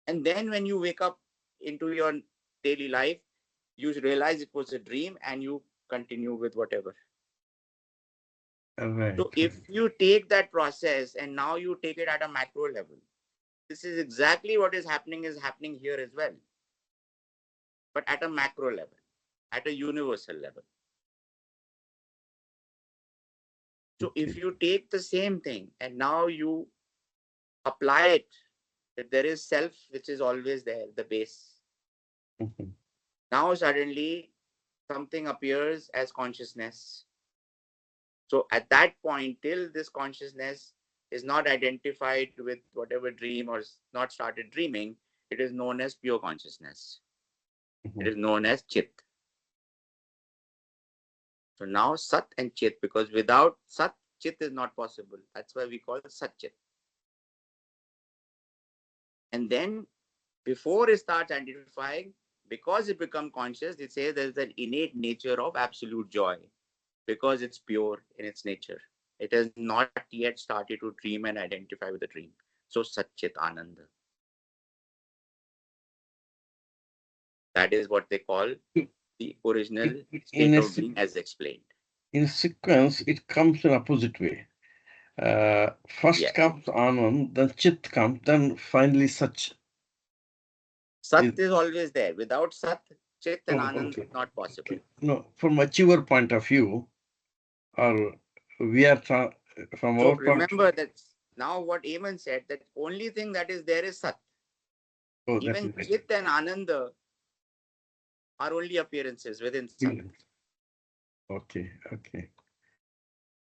And then when you wake up into your daily life, you realize it was a dream and you continue with whatever. Right. So if you take that process and now you take it at a macro level, this is exactly what is happening here as well, but at a macro level, at a universal level. So if you take the same thing and now you apply it, that there is self which is always there, the base. Mhm. Now suddenly something appears as consciousness. So at that point, till this consciousness is not identified with whatever dream or not started dreaming, it is known as pure consciousness. It is known as Chit. So now Sat and Chit, because without Sat, Chit is not possible. That's why we call it Sat Chit. And then before it starts identifying, because it becomes conscious, it says there's an innate nature of absolute joy because it's pure in its nature. It has not yet started to dream and identify with the dream. So Satchit Ananda. That is what they call the original In state a of being as explained. in sequence, it comes in opposite way. First Yes. comes Anand, then Chit comes, then finally Sach. Sat is always there. Without Sat, Chit and Oh, Anand okay. is not possible. Okay. No, from achiever point of view, or we are from So our point. remember that now what Eamon said, that only thing that is there is Sat. Oh, that Even is Chit and Ananda are only appearances within Sat. okay. Okay.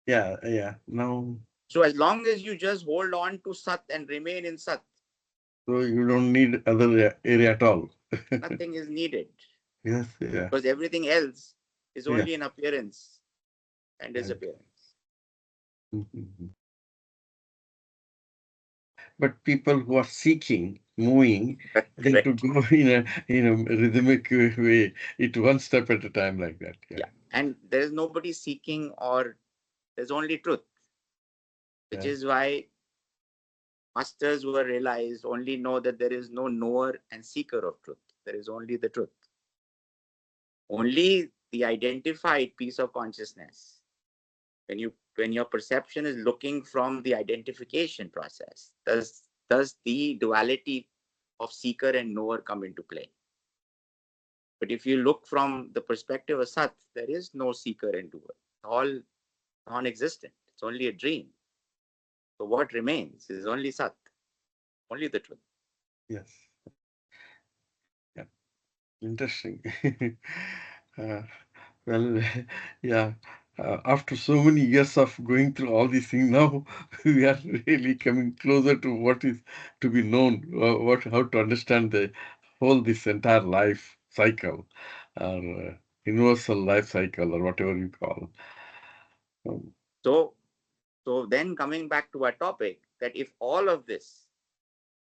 Yeah. Yeah. Now, So as long as you just hold on to Sat and remain in Sat, so you don't need other area at all. nothing is needed Yes. Yeah. because everything else is Yeah. only an appearance and Right. disappearance. Mhm. But people who are seeking, moving, they to Correct. go in a rhythmic way, it one step at a time like that. Yeah. Yeah. And there is nobody seeking, or there's only truth, which Yeah. is why masters who are realized only know that there is no knower and seeker of truth. There is only the truth. Only the identified piece of consciousness. When your perception is looking from the identification process, does the duality of seeker and knower come into play? But if you look from the perspective of Sat, there is no seeker and doer. All non-existent. It's only a dream. So what remains is only Sat, only the truth. Yes. Yeah. Interesting. uh, well, yeah. After so many years of going through all these things, now we are really coming closer to what is to be known, how to understand the whole this entire life cycle, or universal life cycle, or whatever you call. Um, So, so then coming back to our topic, that if all of this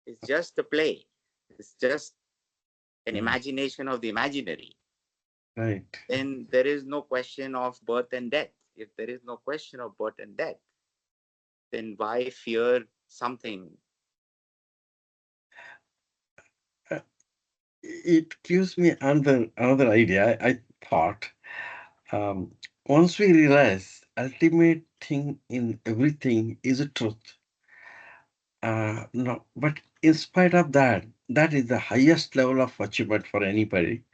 is just a play, it's just an imagination of the imaginary, right. then there is no question of birth and death. If there is no question of birth and death, then why fear something? Uh, it gives me another idea. I thought. Um, Once we realize ultimate thing in everything is a truth, no, but in spite of that, that is the highest level of achievement for anybody.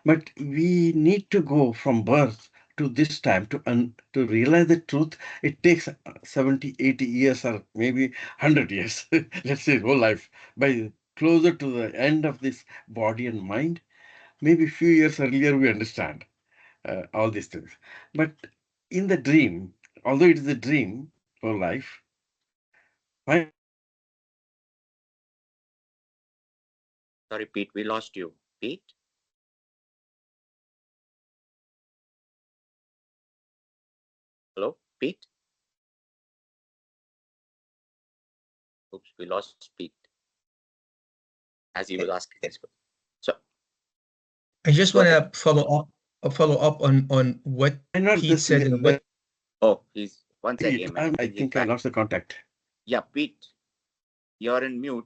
But we need to go from birth to this time to realize the truth. It takes 70, 80 years, or maybe 100 years, let's say whole life. By closer to the end of this body and mind, maybe few years earlier we understand all these things. But in the dream, although it is a dream for life, Sorry, Pete, we lost you. Pete? Hello, Pete? Oops, we lost Pete as he was asking this. So, I just go want ahead. to follow up on what why not Pete this? said and what Oh, he's once Pete, again, I he's think I back. lost the contact. Yeah, Pete, you're in mute.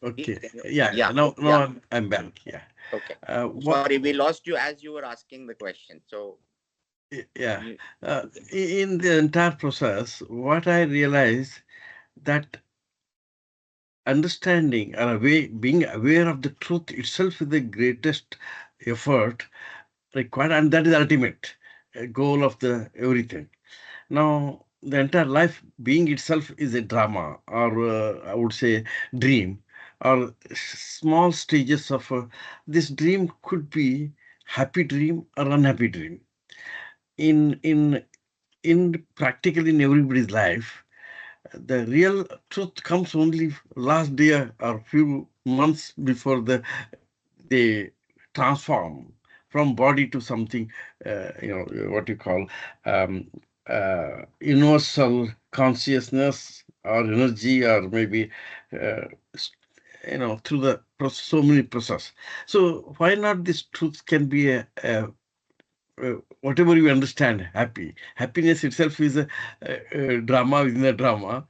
Okay. Can you? Yeah. Yeah, Now yeah. I'm back. Yeah. Okay. What? Sorry, we lost you as you were asking the question. So Yeah. you, In the entire process, what I realized that understanding or being aware of the truth itself is the greatest effort required, and that is ultimate goal of the everything. Now, the entire life being itself is a drama, or I would say dream, or small stages of this dream could be happy dream or unhappy dream. In practically in everybody's life, the real truth comes only last day or few months before they transform from body to something, what you call um, universal consciousness or energy, or maybe uh, s- through the so many process. So why not this truth can be whatever you understand, happiness itself is a drama within a drama.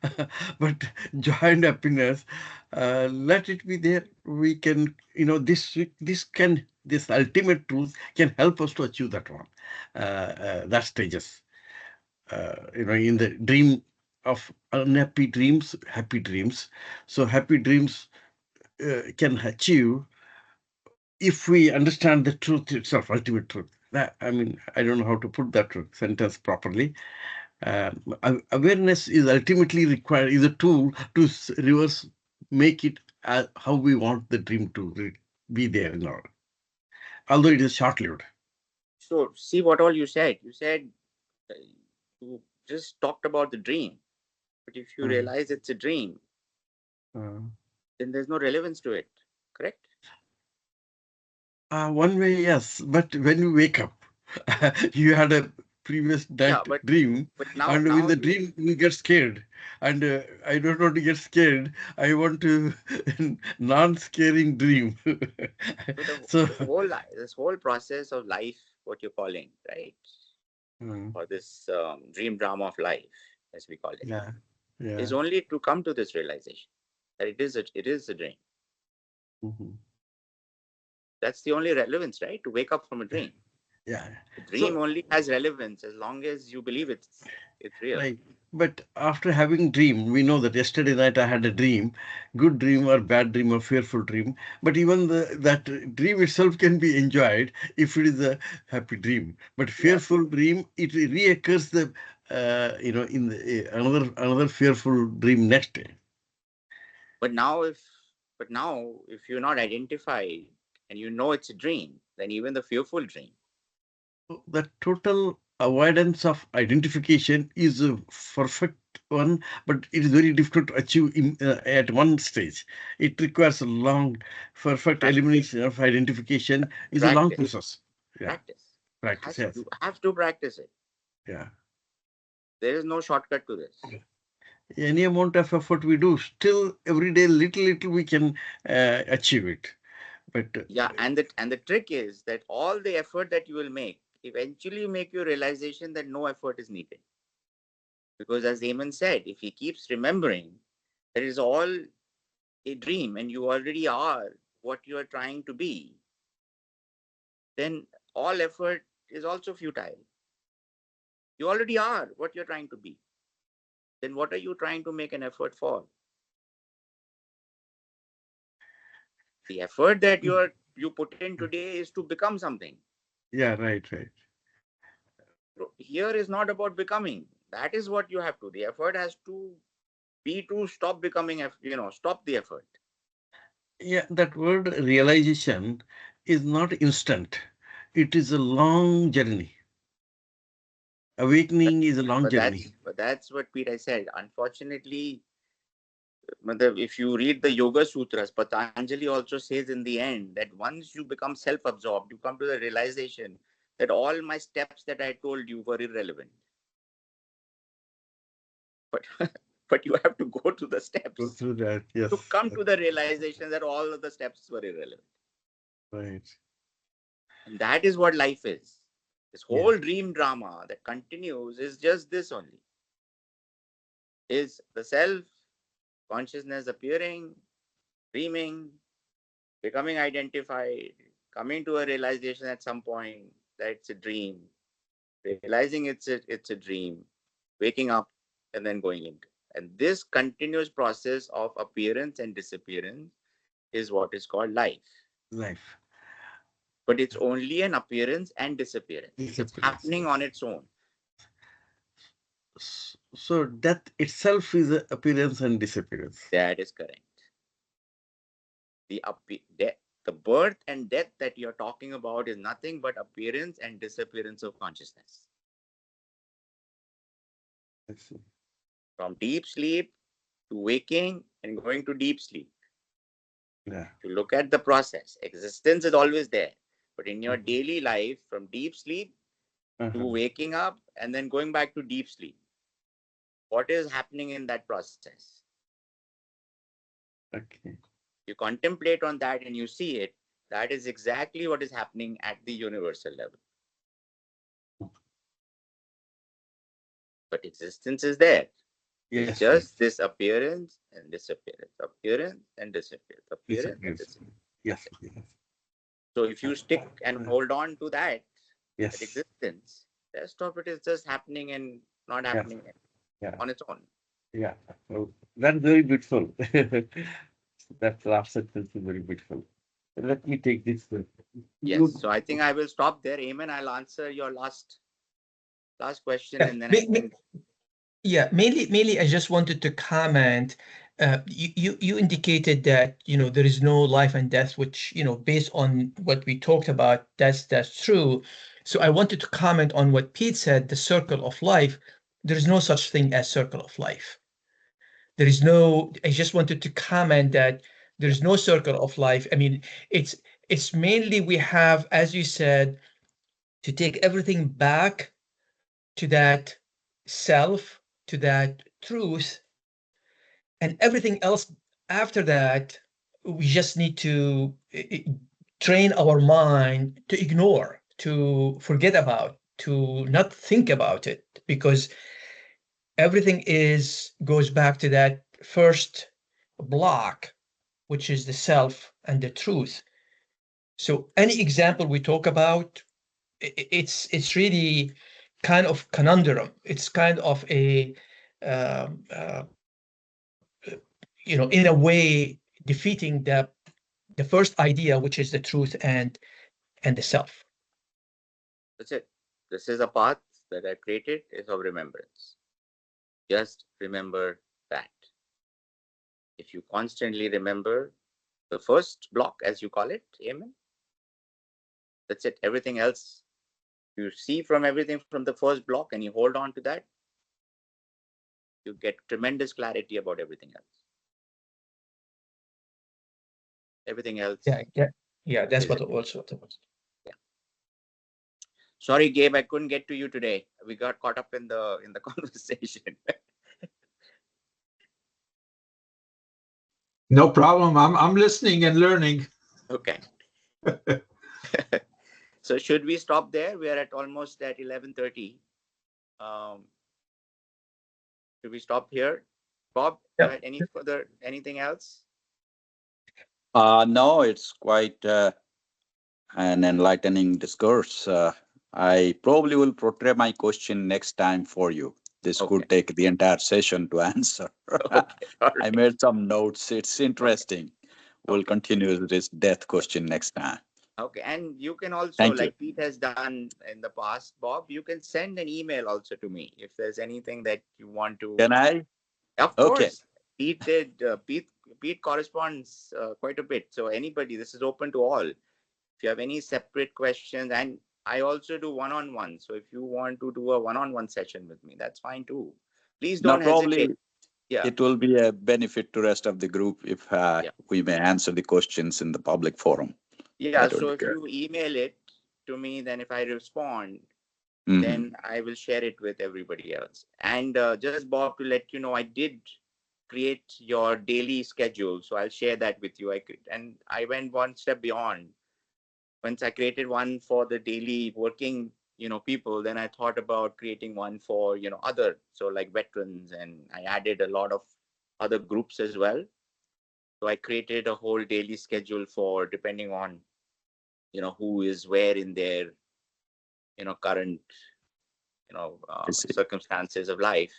But joy and happiness, let it be there. We can, this ultimate truth can help us to achieve that one, that stages, in the dream of unhappy dreams, happy dreams. So happy dreams can achieve if we understand the truth itself, ultimate truth. That, I mean, I don't know how to put that sentence properly. Awareness is ultimately required, is a tool to reverse, make it how we want the dream to be there in our, although it is short-lived. so see what all you said. You said uh, you just talked about the dream, but if you Uh, realize it's a dream, uh, then there's no relevance to it. Correct? One way, yes, but when you wake up, you had a previous Yeah, night dream, but now and in now the you. dream you get scared, and I don't want to get scared. I want to non-scaring dream. So So, this whole process of life, what you're calling, right, mm, or this dream drama of life, as we call it, yeah, is yeah, only to come to this realization that it is a dream. mhm, That's the only relevance, right? To wake up from a dream. yeah. The dream So, only has relevance as long as you believe it's real. right. But after having dream, we know that yesterday night I had a dream, good dream or bad dream or fearful dream. But even that dream itself can be enjoyed if it is a happy dream. But Yeah. fearful dream, it reoccurs in another fearful dream next day. But now if you're not identified and you know it's a dream, then even the fearful dream. So the total avoidance of identification is a perfect one, but it is very difficult to achieve at one stage. It requires a long, perfect Prac- elimination of identification is a long Practice. process. Yeah, Practice. practice. Yes. You have to practice it. Yeah. There is no shortcut to this. Any amount of effort we do, still every day, little, we can achieve it. But Yeah, and the trick is that all the effort that you will make eventually make you realization that no effort is needed. Because as Eamon said, if he keeps remembering that it is all a dream and you already are what you are trying to be, then all effort is also futile. You already are what you're trying to be. Then what are you trying to make an effort for? The effort that you put in today is to become something. yeah, right. Here is not about becoming. That is what you have to. The effort has to be to stop becoming, stop the effort. Yeah, that word realization is not instant. It is a long journey. But, Awakening is a long but journey. that's what Peter said. Unfortunately, if you read the Yoga Sutras, Patanjali also says in the end that once you become self-absorbed, you come to the realization that all my steps that I told you were irrelevant. But but you have to go to the Go steps through that. Yes. to come to the realization that all of the steps were irrelevant. Right. And that is what life is. This Yeah. whole dream drama that continues is just this only. Is the self consciousness appearing, dreaming, becoming identified, coming to a realization at some point that it's a dream, realizing it's a dream, waking up, and then going into. And this continuous process of appearance and disappearance is what is called life. Life. But it's only an appearance and disappearance. It's Disappearance. happening on its own. So death itself is a appearance and disappearance. That is correct. The birth and death that you're talking about is nothing but appearance and disappearance of consciousness. I see. From deep sleep to waking and going to deep sleep. Yeah. To look at the process, existence is always there. But in your Mhm. daily life, from deep sleep to waking up and then going back to deep sleep, what is happening in that process? Okay. You contemplate on that and you see it. That is exactly what is happening at the universal level. But existence is there. It's Yes, yes. just this appearance and disappearance, appearance and disappearance, appearance and Disappearance. disappearance. Yes, yes. So if you stick and hold on to that Yes. existence, the rest of it is just happening and not Yeah. happening Yeah. on its own. Yeah. So that's very beautiful. That last sentence is very beautiful. Let me take this. Yes. You, So I think I will stop there. Amen. I'll answer your last question, Yeah, and then I think yeah, mainly, I just wanted to comment. You indicated that there is no life and death, which based on what we talked about, that's true. So I wanted to comment on what Pete said, the circle of life. There is no such thing as circle of life. There is no. I just wanted to comment that there yeah, is no circle of life. I mean, it's mainly we have, as you said, to take everything back to that self, to that truth, and everything else after that, we just need to train our mind to ignore, to forget about, to not think about it, because everything is goes back to that first block, which is the self and the truth. So any example we talk about, it's really kind of conundrum. It's kind of a um, uh, in a way defeating the first idea, which is the truth and the self. that's it. This is a path that I created is of remembrance. Just remember that. If you constantly remember the first block, as you call it, amen. That's it. Everything else you see from everything from the first block and you hold on to that, you get tremendous clarity about everything else. Everything Yeah, else yeah, that's is what also. yeah. Sorry, Gabe, I couldn't get to you today. We got caught up in the conversation. No problem. I'm listening and learning. Okay. So should we stop there? We are at almost at 11:30. Um, should we stop here? Bob, Yeah, any further anything else? No, it's quite an enlightening discourse. I probably will portray my question next time for you. This Okay. could take the entire session to answer. Okay. All I right. made some notes. It's Okay. interesting. We'll Okay. continue this death question next time. Okay. And you can also, Thank you. like Pete has done in the past, Bob, you can send an email also to me if there's anything that you want to. Can I? Of Okay. course, Pete did. Pete corresponds quite a bit. So anybody, this is open to all. If you have any separate questions, and I also do one-on-one. So if you want to do a one-on-one session with me, that's fine too. Please Now, don't hesitate. probably Yeah, it will be a benefit to rest of the group if yeah, we may answer the questions in the public forum. yeah. That would So be if good. you email it to me, then if I respond, Hmm. then I will share it with everybody else. And just Bob, to let you know, I did create your daily schedule, so I'll share that with you. And I went one step beyond. Once I created one for the daily working, people, then I thought about creating one for, other, so like veterans, and I added a lot of other groups as well. So I created a whole daily schedule for, depending on, who is where in their, current, I see. circumstances of life.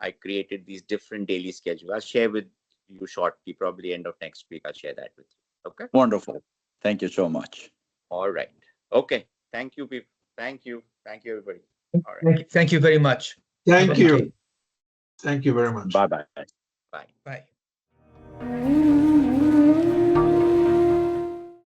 I created these different daily schedules. I'll share with you shortly, probably end of next week. I'll share that with you. Okay. Wonderful. Thank you so much. All right. Okay. Thank you, people. Thank you. Thank you, everybody. All right. Thank you very much. Have a Thank good you. day. Thank you very much. Bye bye. Bye. Bye.